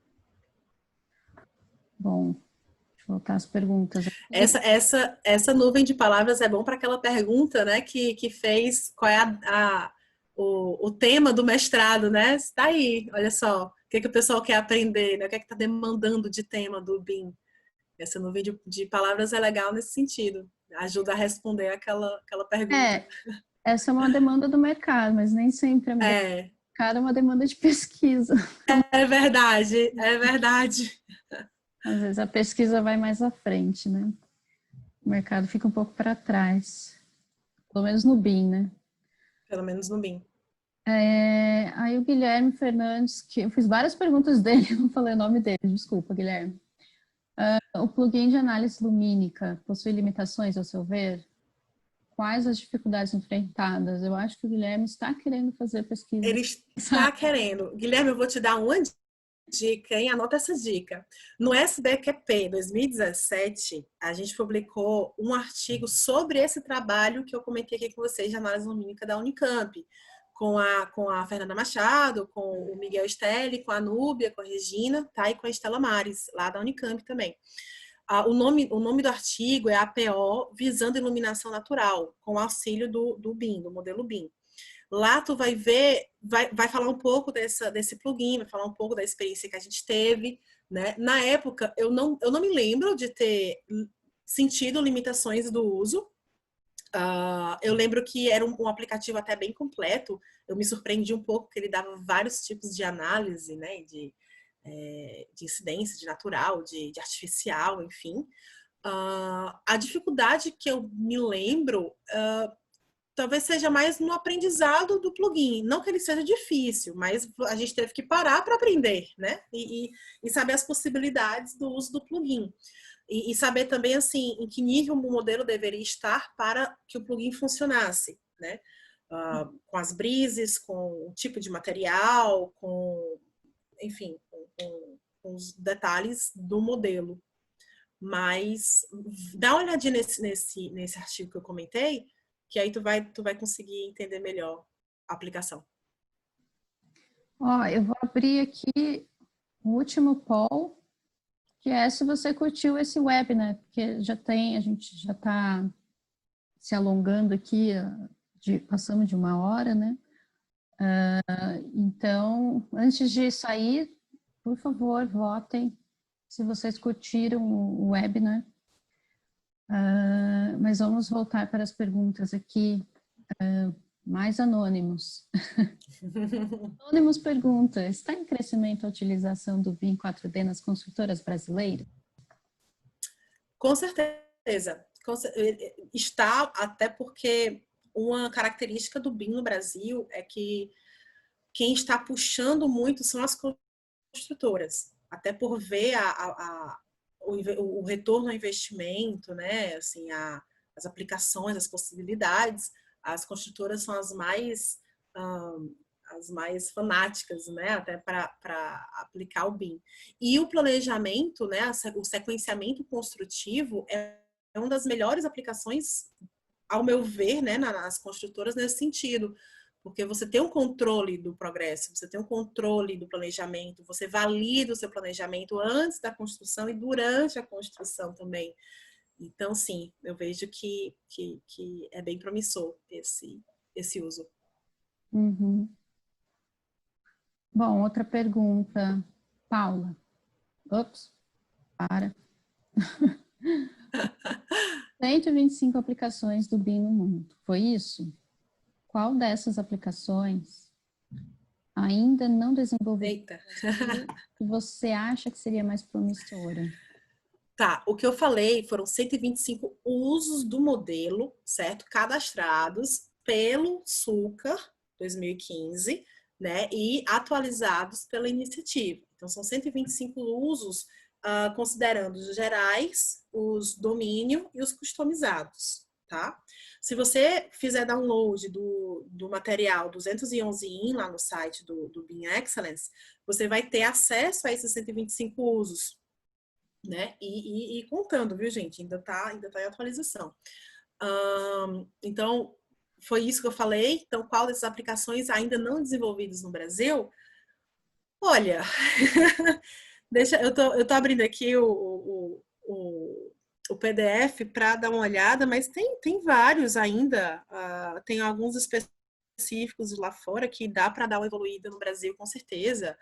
Bom, deixa eu voltar às perguntas. Essa nuvem de palavras é bom para aquela pergunta, né, que fez qual é o tema do mestrado, né? Está aí, olha só, o que o pessoal quer aprender, né? O que está demandando de tema do BIM. Essa nuvem de palavras é legal nesse sentido, ajuda a responder aquela pergunta. Essa é uma demanda do mercado, mas nem sempre é mercado, é uma demanda de pesquisa. É verdade, é verdade. Às vezes a pesquisa vai mais à frente, né? O mercado fica um pouco para trás. Pelo menos no BIM, né? Pelo menos no BIM. Aí o Guilherme Fernandes, que eu fiz várias perguntas dele, não falei o nome dele, desculpa, Guilherme. O plugin de análise lumínica possui limitações, ao seu ver? Quais as dificuldades enfrentadas? Eu acho que o Guilherme está querendo fazer pesquisa. Ele está querendo. Guilherme, eu vou te dar uma dica, hein? Anota essa dica. No SBQP 2017, a gente publicou um artigo sobre esse trabalho que eu comentei aqui com vocês de análise lumínica da Unicamp, com a Fernanda Machado, com o Miguel Stelli, com a Núbia, com a Regina, tá? E com a Estela Mares, lá da Unicamp também. o nome do artigo é APO visando iluminação natural, com auxílio do BIM, do modelo BIM. Lá tu vai ver, vai falar um pouco desse plugin, vai falar um pouco da experiência que a gente teve, né? Na época, eu não me lembro de ter sentido limitações do uso. Eu lembro que era um aplicativo até bem completo. Eu me surpreendi um pouco que ele dava vários tipos de análise, né? De incidência, de natural, de artificial, enfim. A dificuldade que eu me lembro talvez seja mais no aprendizado do plugin. Não que ele seja difícil, mas a gente teve que parar para aprender, né? E saber as possibilidades do uso do plugin. E saber também, assim, em que nível o modelo deveria estar para que o plugin funcionasse, né? Com as brises, com o tipo de material, enfim, com os detalhes do modelo. Mas dá uma olhadinha nesse artigo que eu comentei, que aí tu vai conseguir entender melhor a aplicação. Ó, eu vou abrir aqui o último poll, que é se você curtiu esse webinar, porque a gente já está se alongando aqui, passamos de 1 hora, né? Então, antes de sair, por favor, votem se vocês curtiram o webinar. Mas vamos voltar para as perguntas aqui, mais anônimos. Anônimos pergunta, está em crescimento a utilização do BIM 4D nas construtoras brasileiras? Com certeza. Está, até porque uma característica do BIM no Brasil é que quem está puxando muito são as construtoras, até por ver o retorno ao investimento, né? Assim, as aplicações, as possibilidades, as construtoras são as mais fanáticas, né? Até para aplicar o BIM. E o planejamento, né? O sequenciamento construtivo é uma das melhores aplicações, ao meu ver, né? Nas construtoras nesse sentido. Porque você tem um controle do progresso, você tem um controle do planejamento, você valida o seu planejamento antes da construção e durante a construção também. Então, sim, eu vejo que é bem promissor esse uso. Uhum. Bom, outra pergunta. Paula. Ops, para. 125 aplicações do BIM no mundo, foi isso? Qual dessas aplicações ainda não desenvolveu que você acha que seria mais promissora? Tá, o que eu falei foram 125 usos do modelo, certo? Cadastrados pelo SUCAR 2015, né? E atualizados pela iniciativa. Então, são 125 usos, considerando os gerais, os domínio e os customizados, tá? Se você fizer download do material 211 lá no site do BIM Excellence, você vai ter acesso a esses 125 usos, né? E contando, viu, gente? Ainda tá em atualização. Então, foi isso que eu falei. Então, qual dessas aplicações ainda não desenvolvidas no Brasil? Olha, eu tô abrindo aqui o PDF para dar uma olhada, mas tem vários ainda. Tem alguns específicos lá fora que dá para dar uma evoluída no Brasil, com certeza.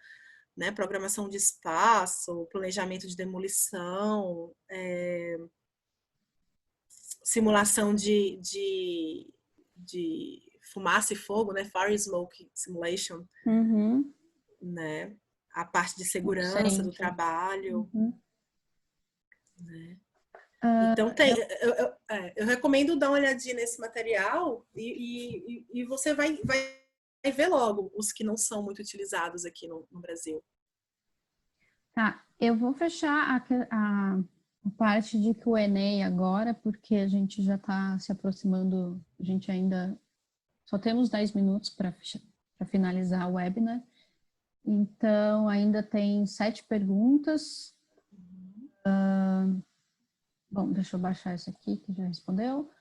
Né? Programação de espaço, planejamento de demolição, simulação de fumaça e fogo, né? Fire Smoke Simulation, Uhum. né? A parte de segurança do trabalho. Uhum. Né? Então, eu recomendo dar uma olhadinha nesse material e você vai ver logo os que não são muito utilizados aqui no Brasil. Tá, eu vou fechar a parte de Q&A agora, porque a gente já está se aproximando, a gente ainda só temos 10 minutos para finalizar o webinar. Então, ainda tem 7 perguntas. Bom, deixa eu baixar isso aqui, que já respondeu.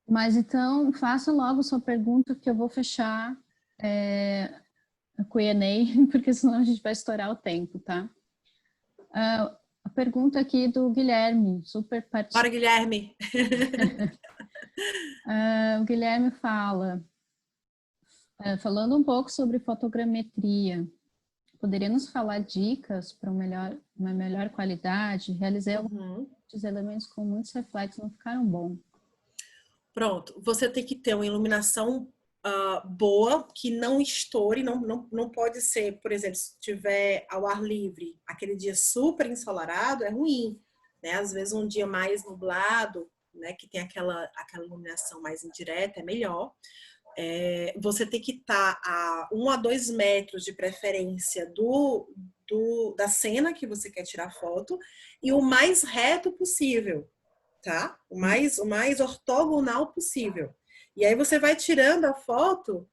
Mas, então, faça logo sua pergunta, que eu vou fechar a Q&A, porque senão a gente vai estourar o tempo, tá? A pergunta aqui do Guilherme, super participante. Bora, Guilherme! O Guilherme fala, falando um pouco sobre fotogrametria, poderia nos falar dicas para uma melhor qualidade? Realizei alguns elementos com muitos reflexos, não ficaram bons. Pronto, você tem que ter uma iluminação boa, que não estoure, não pode ser, por exemplo, se tiver ao ar livre, aquele dia super ensolarado, é ruim, né? Às vezes um dia mais nublado, né, que tem aquela iluminação mais indireta, é melhor. Você tem que estar a 1 a 2 metros de preferência da cena que você quer tirar foto e o mais reto possível, tá? O mais ortogonal possível. E aí você vai tirando a foto,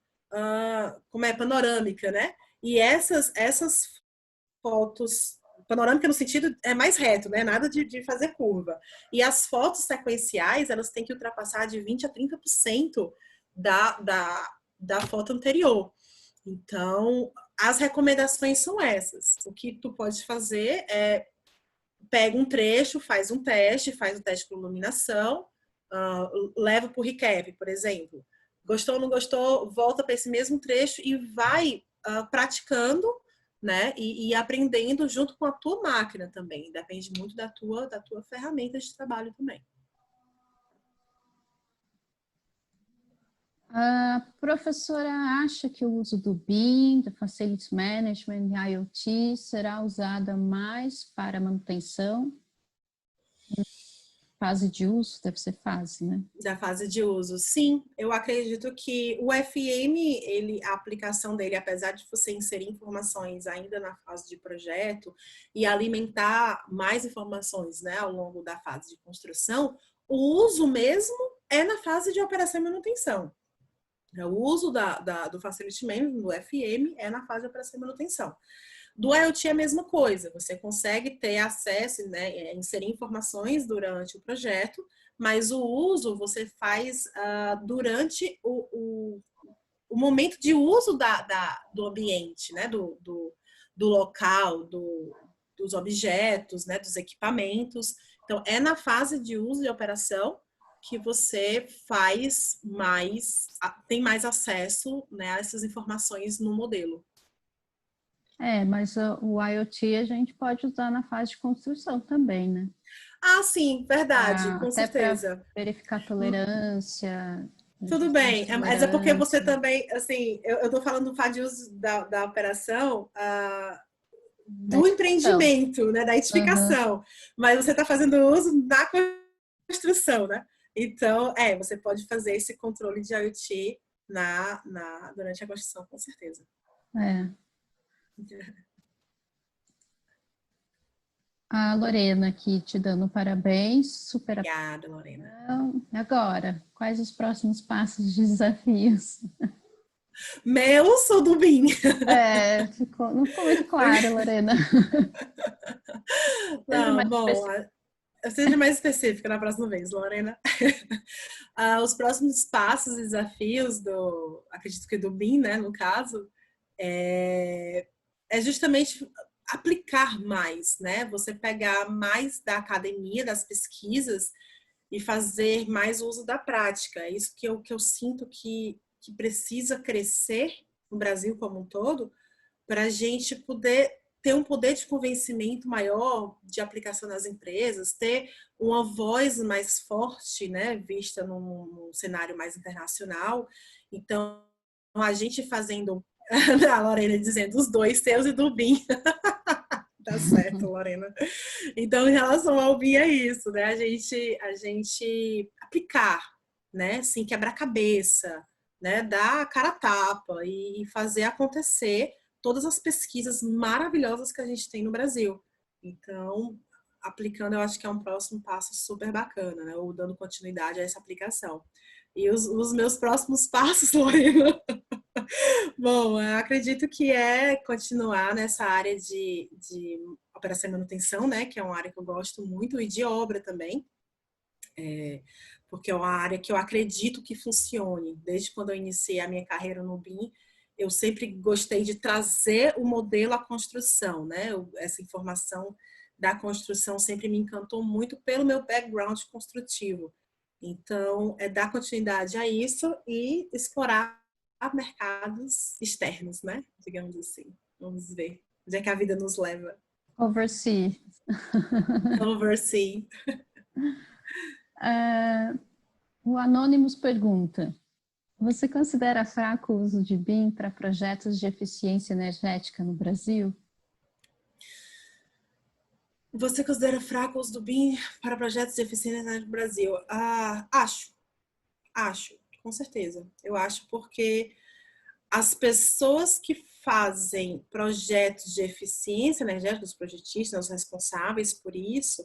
como é panorâmica, né? E essas fotos, panorâmica no sentido é mais reto, né? Nada de fazer curva. E as fotos sequenciais, elas têm que ultrapassar de 20 a 30% da foto anterior. Então, as recomendações são essas. O que tu pode fazer é pega um trecho, faz um teste com iluminação, leva para o recap, por exemplo. Gostou ou não gostou, volta para esse mesmo trecho e vai praticando, né? E aprendendo junto com a tua máquina também. Depende muito da tua ferramenta de trabalho também. A professora acha que o uso do BIM, do Facility Management e IoT será usada mais para manutenção? Fase de uso, deve ser fase, né? Da fase de uso, sim. Eu acredito que o FM, a aplicação dele, apesar de você inserir informações ainda na fase de projeto e alimentar mais informações, né, ao longo da fase de construção, o uso mesmo é na fase de operação e manutenção. O uso do Facility Management, do FM, é na fase de operação e manutenção. Do IoT é a mesma coisa, você consegue ter acesso, né, inserir informações durante o projeto, mas o uso você faz durante o momento de uso do ambiente, né, do local, dos objetos, né, dos equipamentos. Então, é na fase de uso e operação que você tem mais acesso, né, a essas informações no modelo. Mas o IoT a gente pode usar na fase de construção também, né? Ah, sim, verdade, com até certeza. Para verificar tolerância. Tudo bem, mas é porque você também, assim, eu tô falando do fase de uso da operação, do empreendimento, né, da edificação, mas você está fazendo uso da construção, né? Então, você pode fazer esse controle de IoT durante a construção, com certeza. A Lorena aqui te dando parabéns. Super. Obrigada, Lorena. Agora, quais os próximos passos de desafios? Meus ou do BIM? Não ficou muito claro, Lorena. Não, bom, seja mais específica na próxima vez, Lorena. Os próximos passos e desafios acredito que do BIM, né, no caso, é justamente aplicar mais, né? Você pegar mais da academia, das pesquisas e fazer mais uso da prática. É isso que eu sinto que precisa crescer no Brasil como um todo, para a gente poder ter um poder de convencimento maior de aplicação nas empresas, ter uma voz mais forte, né, vista num cenário mais internacional. Então, a gente fazendo, a Lorena dizendo, os dois, seus e do BIM. Tá certo, Lorena. Então, em relação ao BIM, é isso, né? A gente aplicar, né? Assim, quebrar cabeça, né? Dar a cara a tapa e fazer acontecer todas as pesquisas maravilhosas que a gente tem no Brasil. Então, aplicando, eu acho que é um próximo passo super bacana, né? Ou dando continuidade a essa aplicação. E os meus próximos passos, Lorena? Bom, eu acredito que é continuar nessa área de operação e manutenção, né? Que é uma área que eu gosto muito, e de obra também. Porque é uma área que eu acredito que funcione. Desde quando eu iniciei a minha carreira no BIM, eu sempre gostei de trazer o modelo à construção, né? Essa informação da construção sempre me encantou muito pelo meu background construtivo. Então, é dar continuidade a isso e explorar mercados externos, né? Digamos assim. Vamos ver onde é que a vida nos leva. Oversee. Oversee. O Anonymous pergunta: você considera fraco o uso de BIM para projetos de eficiência energética no Brasil? Você considera fraco o uso do BIM para projetos de eficiência energética no Brasil? Acho, com certeza. Eu acho porque as pessoas que fazem projetos de eficiência energética, os projetistas, os responsáveis por isso,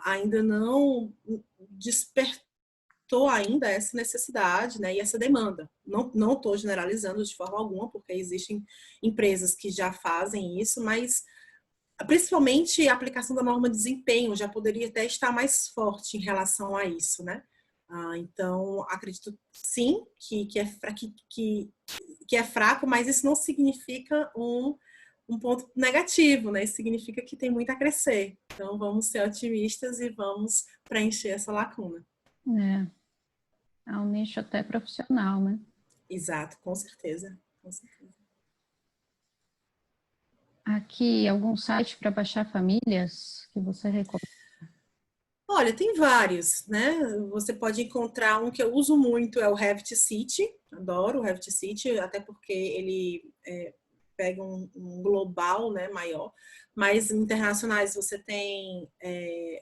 ainda não despertou ainda essa necessidade, né, e essa demanda. Não estou generalizando de forma alguma, porque existem empresas que já fazem isso, mas principalmente a aplicação da norma de desempenho já poderia até estar mais forte em relação a isso, né? Então, acredito sim que é fraco, mas isso não significa um ponto negativo, né? Isso significa que tem muito a crescer. Então, vamos ser otimistas e vamos preencher essa lacuna. É um nicho até profissional, né? Exato, com certeza. Com certeza. Aqui, algum site para baixar famílias que você recomenda? Olha, tem vários, né? Você pode encontrar um que eu uso muito, é o Revit City. Adoro o Revit City, até porque ele pega um global, né, maior. Mas internacionais você tem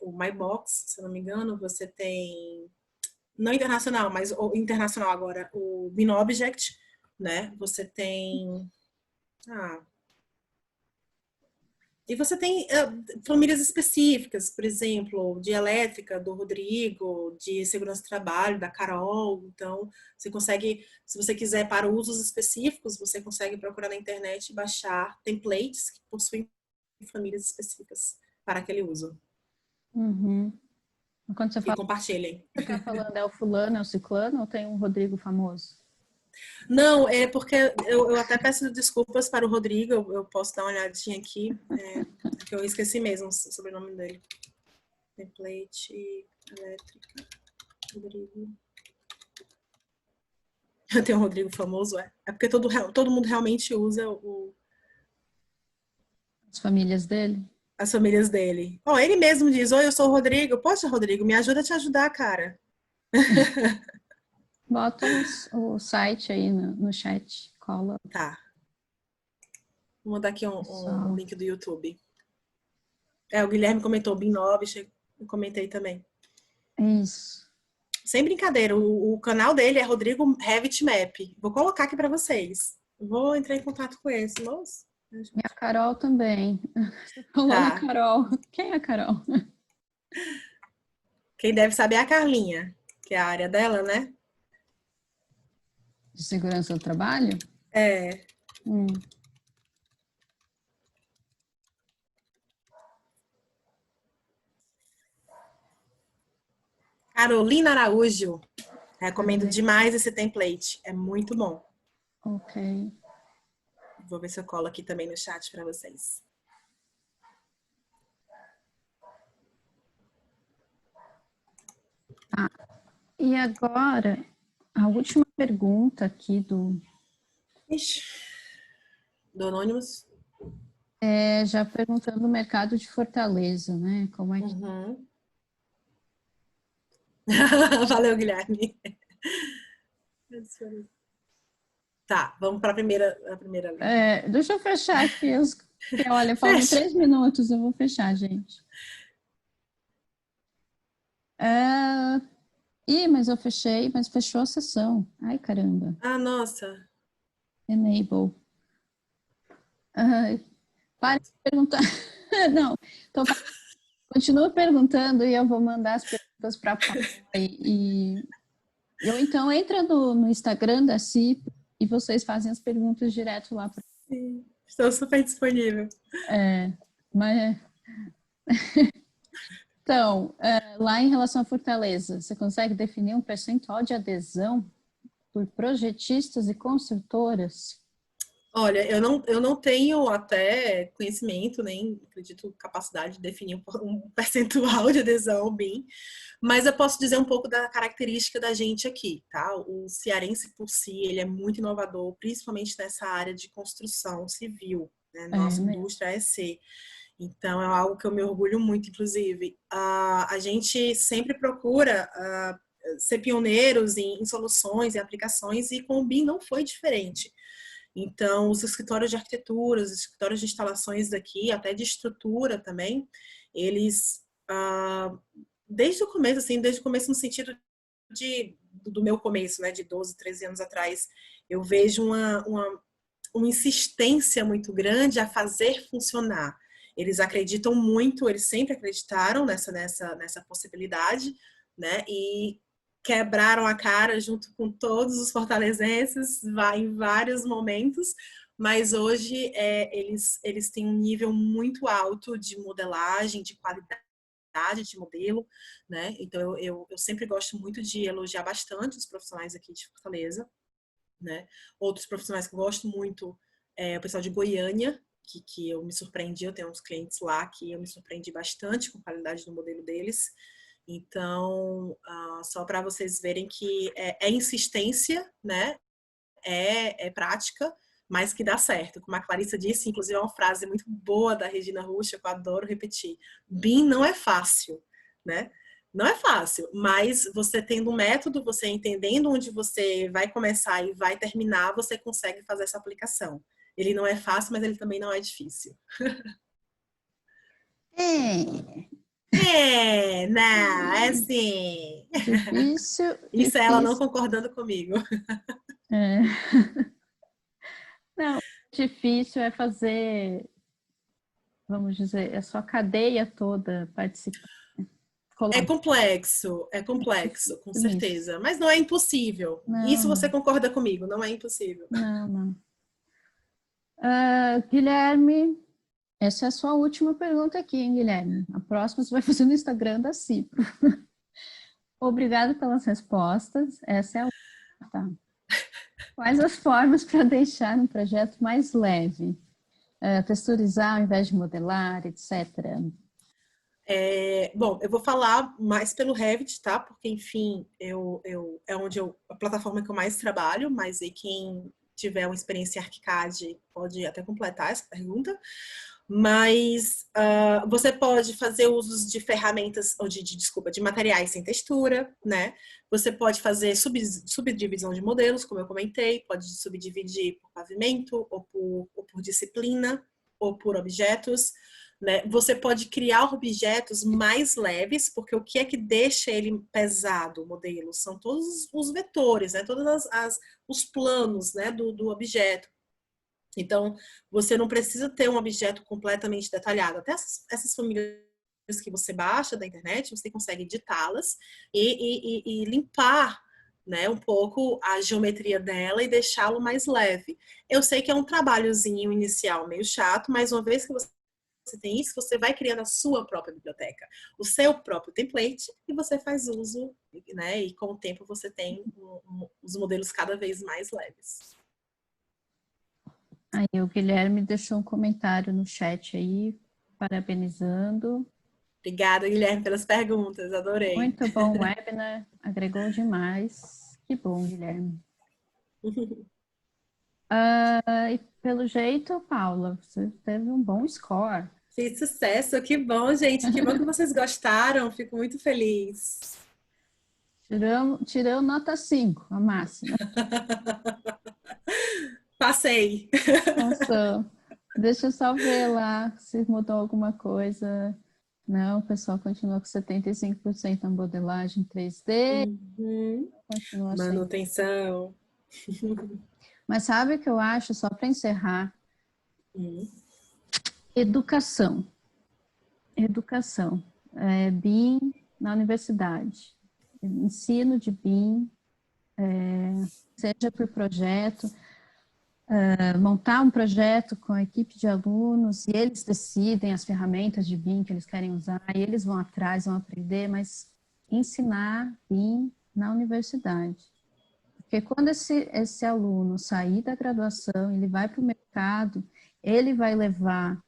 o MyBox, se eu não me engano, você tem, não internacional, mas o internacional agora, o BinObject, né? Você tem... E você tem famílias específicas, por exemplo, de elétrica, do Rodrigo, de segurança do trabalho, da Carol. Então, você consegue, se você quiser para usos específicos, você consegue procurar na internet e baixar templates que possuem famílias específicas para aquele uso. Uhum. Quando você E fala, compartilhem. você está falando é o fulano, é o ciclano ou tem um Rodrigo famoso? Não, é porque eu até peço desculpas para o Rodrigo, eu posso dar uma olhadinha aqui, que eu esqueci mesmo o sobrenome dele. Template, elétrica, Rodrigo. Tem um Rodrigo famoso, é porque todo mundo realmente usa As famílias dele? as famílias dele. Ele mesmo diz, oi, eu sou o Rodrigo. Poxa, Rodrigo, me ajuda a te ajudar, cara. Bota o site aí no chat, cola. Tá. Vou mandar aqui um link do YouTube. O Guilherme comentou, BinObject, eu comentei também. Isso. Sem brincadeira, o canal dele é Rodrigo Revit Map. Vou colocar aqui para vocês. Vou entrar em contato com eles, moço. E a Carol também. Você falou na Carol. Quem é a Carol? Quem deve saber é a Carlinha, que é a área dela, né? De segurança do trabalho? É. Carolina Araújo. Recomendo demais esse template. É muito bom. Ok. Vou ver se eu colo aqui também no chat para vocês. E agora, a última pergunta aqui do Anonymous. Já perguntando o mercado de Fortaleza, né? Como é que... Valeu, Guilherme. Tá, vamos para a primeira. Deixa eu fechar aqui. Olha, faltam 3 minutos, eu vou fechar, gente. Mas eu fechei, mas fechou a sessão. Ai, caramba. Nossa. Enable. Para de perguntar. Não, então continua perguntando e eu vou mandar as perguntas para a Paula. Ou então entra no Instagram da CIP e vocês fazem as perguntas direto lá. Sim, estou super disponível. Mas... Então, lá em relação à Fortaleza, você consegue definir um percentual de adesão por projetistas e construtoras? Olha, eu não tenho até conhecimento, nem acredito capacidade de definir um percentual de adesão ao BIM, mas eu posso dizer um pouco da característica da gente aqui, tá? O cearense por si, ele é muito inovador, principalmente nessa área de construção civil, né? Nossa indústria é EC. Então, é algo que eu me orgulho muito, inclusive. A gente sempre procura ser pioneiros em soluções e aplicações, e com o BIM não foi diferente. Então, os escritórios de arquitetura, os escritórios de instalações daqui, até de estrutura também, eles, desde o começo, assim, desde o começo no sentido do meu começo, né, de 12, 13 anos atrás, eu vejo uma insistência muito grande a fazer funcionar. Eles acreditam muito, eles sempre acreditaram nessa possibilidade, né? E quebraram a cara junto com todos os fortalezenses em vários momentos, mas hoje eles têm um nível muito alto de modelagem, de qualidade de modelo, né? Então eu sempre gosto muito de elogiar bastante os profissionais aqui de Fortaleza, né? Outros profissionais que eu gosto muito é o pessoal de Goiânia, que eu me surpreendi, eu tenho uns clientes lá que eu me surpreendi bastante com a qualidade do modelo deles. Então, só para vocês verem que é insistência, né? É prática, mas que dá certo. Como a Clarissa disse, inclusive é uma frase muito boa da Regina Rocha, que eu adoro repetir. BIM não é fácil, né? Não é fácil, mas você tendo um método, você entendendo onde você vai começar e vai terminar, você consegue fazer essa aplicação. Ele não é fácil, mas ele também não é difícil. Não, é assim. Difícil. Isso é ela não concordando comigo. É. Não, difícil é fazer, vamos dizer, a sua cadeia toda participar. É complexo, com certeza. Mas não é impossível. Não, Isso você não. concorda comigo, não é impossível. Não, não. Guilherme, essa é a sua última pergunta aqui, hein, Guilherme? A próxima você vai fazer no Instagram da Cipro. Obrigada pelas respostas. Essa é a última, tá? Quais as formas para deixar um projeto mais leve? Texturizar ao invés de modelar, etc. Bom, eu vou falar mais pelo Revit, tá? Porque, enfim, é onde a plataforma que eu mais trabalho, mas aí quem tiver uma experiência em ArchiCAD pode até completar essa pergunta. Mas você pode fazer usos de ferramentas, ou de materiais sem textura, né? Você pode fazer subdivisão de modelos, como eu comentei, pode subdividir por pavimento, ou por disciplina, ou por objetos, né? Você pode criar objetos mais leves, porque o que é que deixa ele pesado, o modelo? São todos os vetores, né? Todos os planos, né? do objeto. Então, você não precisa ter um objeto completamente detalhado. Até essas famílias que você baixa da internet, você consegue editá-las e limpar, né, um pouco a geometria dela e deixá-lo mais leve. Eu sei que é um trabalhozinho inicial meio chato, mas uma vez que você tem isso, você vai criando a sua própria biblioteca, o seu próprio template, e você faz uso, né, e com o tempo você tem os modelos cada vez mais leves. Aí o Guilherme deixou um comentário no chat aí, parabenizando. Obrigada, Guilherme, pelas perguntas, adorei. Muito bom webinar, agregou demais. Que bom, Guilherme. E pelo jeito, Paula, você teve um bom score. Fiz sucesso, que bom, gente, que bom que vocês gostaram, fico muito feliz. Tirou nota 5, a máxima. Passei. Passou. Deixa eu só ver lá se mudou alguma coisa. Não, o pessoal continua com 75% na modelagem 3D. Continua assim. Manutenção. Mas sabe o que eu acho, só para encerrar? Educação. Educação. BIM na universidade. Ensino de BIM, seja por projeto, montar um projeto com a equipe de alunos e eles decidem as ferramentas de BIM que eles querem usar e eles vão atrás, vão aprender, mas ensinar BIM na universidade. Porque quando esse aluno sair da graduação, ele vai para o mercado, ele vai levar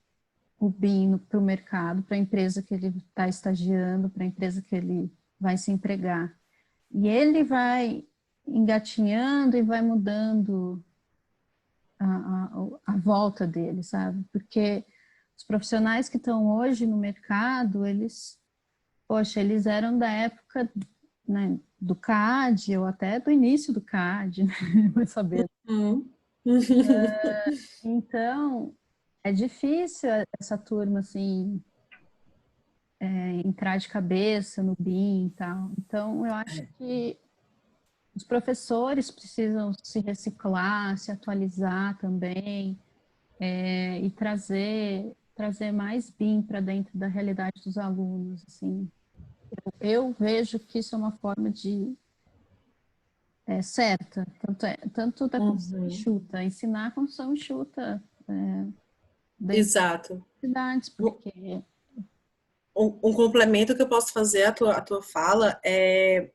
o BIM para o mercado, para a empresa que ele está estagiando, para a empresa que ele vai se empregar. E ele vai engatinhando e vai mudando a volta dele, sabe? Porque os profissionais que estão hoje no mercado, eles eram da época, né, do CAD, ou até do início do CAD, né? Vai saber. Então, é difícil essa turma, assim, entrar de cabeça no BIM e tal. Então, eu acho que os professores precisam se reciclar, se atualizar também, e trazer mais BIM para dentro da realidade dos alunos, assim. Eu vejo que isso é uma forma de certa, tanto da construção enxuta, ensinar a construção enxuta dentro Exato. das cidades, porque... Um complemento que eu posso fazer à tua fala é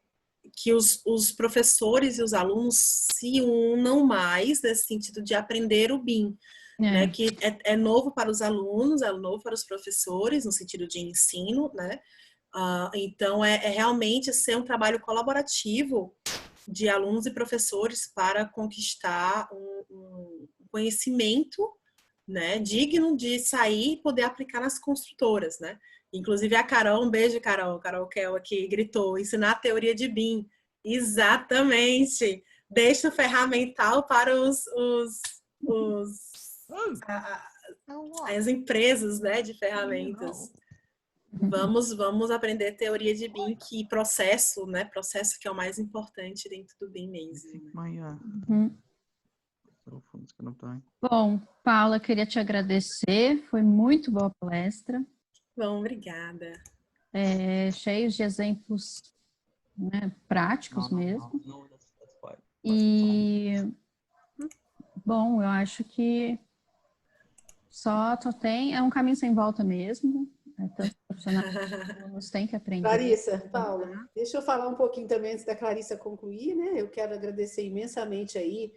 que os professores e os alunos se unam mais nesse sentido de aprender o BIM, né? Que é novo para os alunos, é novo para os professores, no sentido de ensino, né? Então, é realmente ser um trabalho colaborativo de alunos e professores para conquistar um conhecimento, né, digno de sair e poder aplicar nas construtoras, né? Inclusive a Carol, um beijo, Carol Kell aqui, gritou, ensinar a teoria de BIM. Exatamente! Deixa o ferramental para as empresas, né, de ferramentas. Vamos aprender teoria de BIM, que processo, né? Processo que é o mais importante dentro do BIM mesmo. Né? Bom, Paula, queria te agradecer, foi muito boa a palestra. Bom, obrigada. Cheios de exemplos, né, práticos mesmo. E, bom, eu acho que só tem, é um caminho sem volta mesmo. Tanto profissionais têm que aprender. Clarissa, Paula, deixa eu falar um pouquinho também antes da Clarissa concluir, né? Eu quero agradecer imensamente aí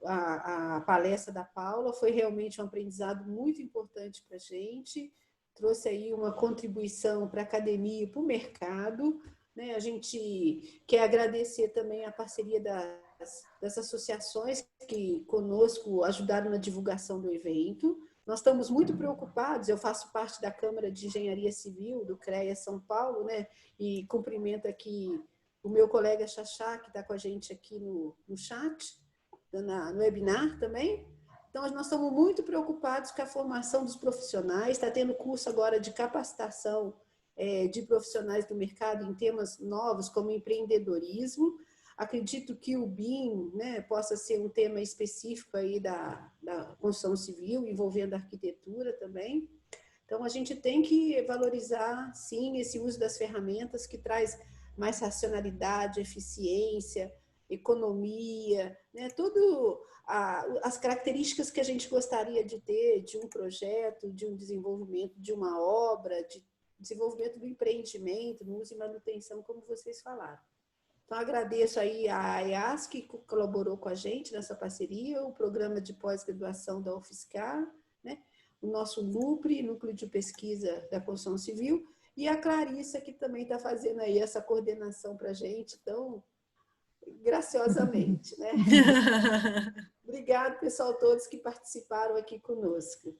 a palestra da Paula, foi realmente um aprendizado muito importante para a gente, trouxe aí uma contribuição para a academia e para o mercado, né? A gente quer agradecer também a parceria das associações que conosco ajudaram na divulgação do evento. Nós estamos muito preocupados, eu faço parte da Câmara de Engenharia Civil do CREA São Paulo, né? E cumprimento aqui o meu colega Xaxá, que está com a gente aqui no chat, no webinar também. Então, nós estamos muito preocupados com a formação dos profissionais, está tendo curso agora de capacitação de profissionais do mercado em temas novos, como empreendedorismo. Acredito que o BIM, né, possa ser um tema específico aí da construção civil, envolvendo a arquitetura também. Então, a gente tem que valorizar, sim, esse uso das ferramentas que traz mais racionalidade, eficiência, economia, né, as características que a gente gostaria de ter de um projeto, de um desenvolvimento, de uma obra, de desenvolvimento do empreendimento, no uso e manutenção, como vocês falaram. Então, agradeço aí a AEAS, que colaborou com a gente nessa parceria, o programa de pós-graduação da UFSCar, né? O nosso NUPRE, Núcleo de Pesquisa da Construção Civil, e a Clarissa, que também está fazendo aí essa coordenação para a gente, tão graciosamente, né? Obrigado, pessoal, todos que participaram aqui conosco.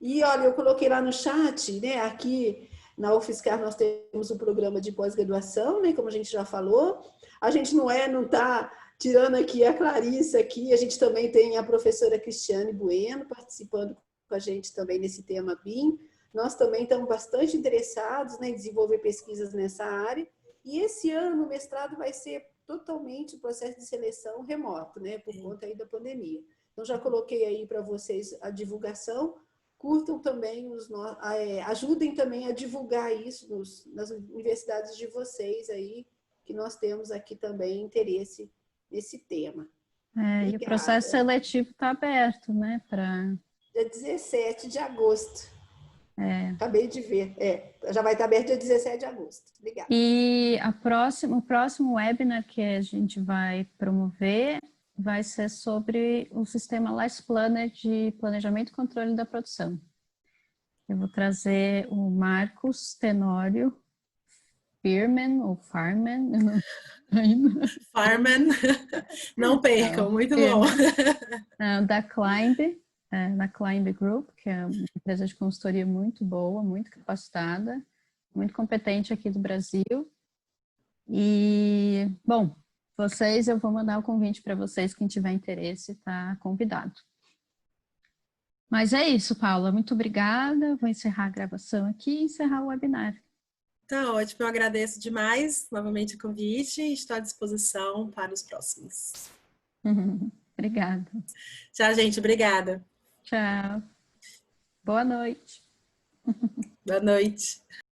E, olha, eu coloquei lá no chat, né? Aqui na UFSCar nós temos um programa de pós-graduação, né? Como a gente já falou. A gente não está tirando aqui a Clarissa aqui, a gente também tem a professora Cristiane Bueno participando com a gente também nesse tema BIM. Nós também estamos bastante interessados, né, em desenvolver pesquisas nessa área. E esse ano o mestrado vai ser totalmente o processo de seleção remoto, né, por conta aí da pandemia. Então, já coloquei aí para vocês a divulgação. Curtam também, ajudem também a divulgar isso nas universidades de vocês aí, que nós temos aqui também interesse nesse tema. E o processo seletivo está aberto, né? Dia 17 de agosto. Acabei de ver. Já vai estar aberto dia 17 de agosto. Obrigada. E o próximo webinar que a gente vai promover vai ser sobre o sistema Life Planner de planejamento e controle da produção. Eu vou trazer o Marcos Tenório Firman, ou Farman, eu não ainda. Farman, não percam, Não, muito bom. Da Climb, da Climb Group, que é uma empresa de consultoria muito boa, muito capacitada, muito competente aqui do Brasil. E, bom, eu vou mandar o convite para vocês, quem tiver interesse, está convidado. Mas é isso, Paula, muito obrigada. Vou encerrar a gravação aqui e encerrar o webinar. Tá ótimo, eu agradeço demais novamente o convite e estou à disposição para os próximos. Obrigada. Tchau, gente, obrigada. Tchau. Boa noite. Boa noite.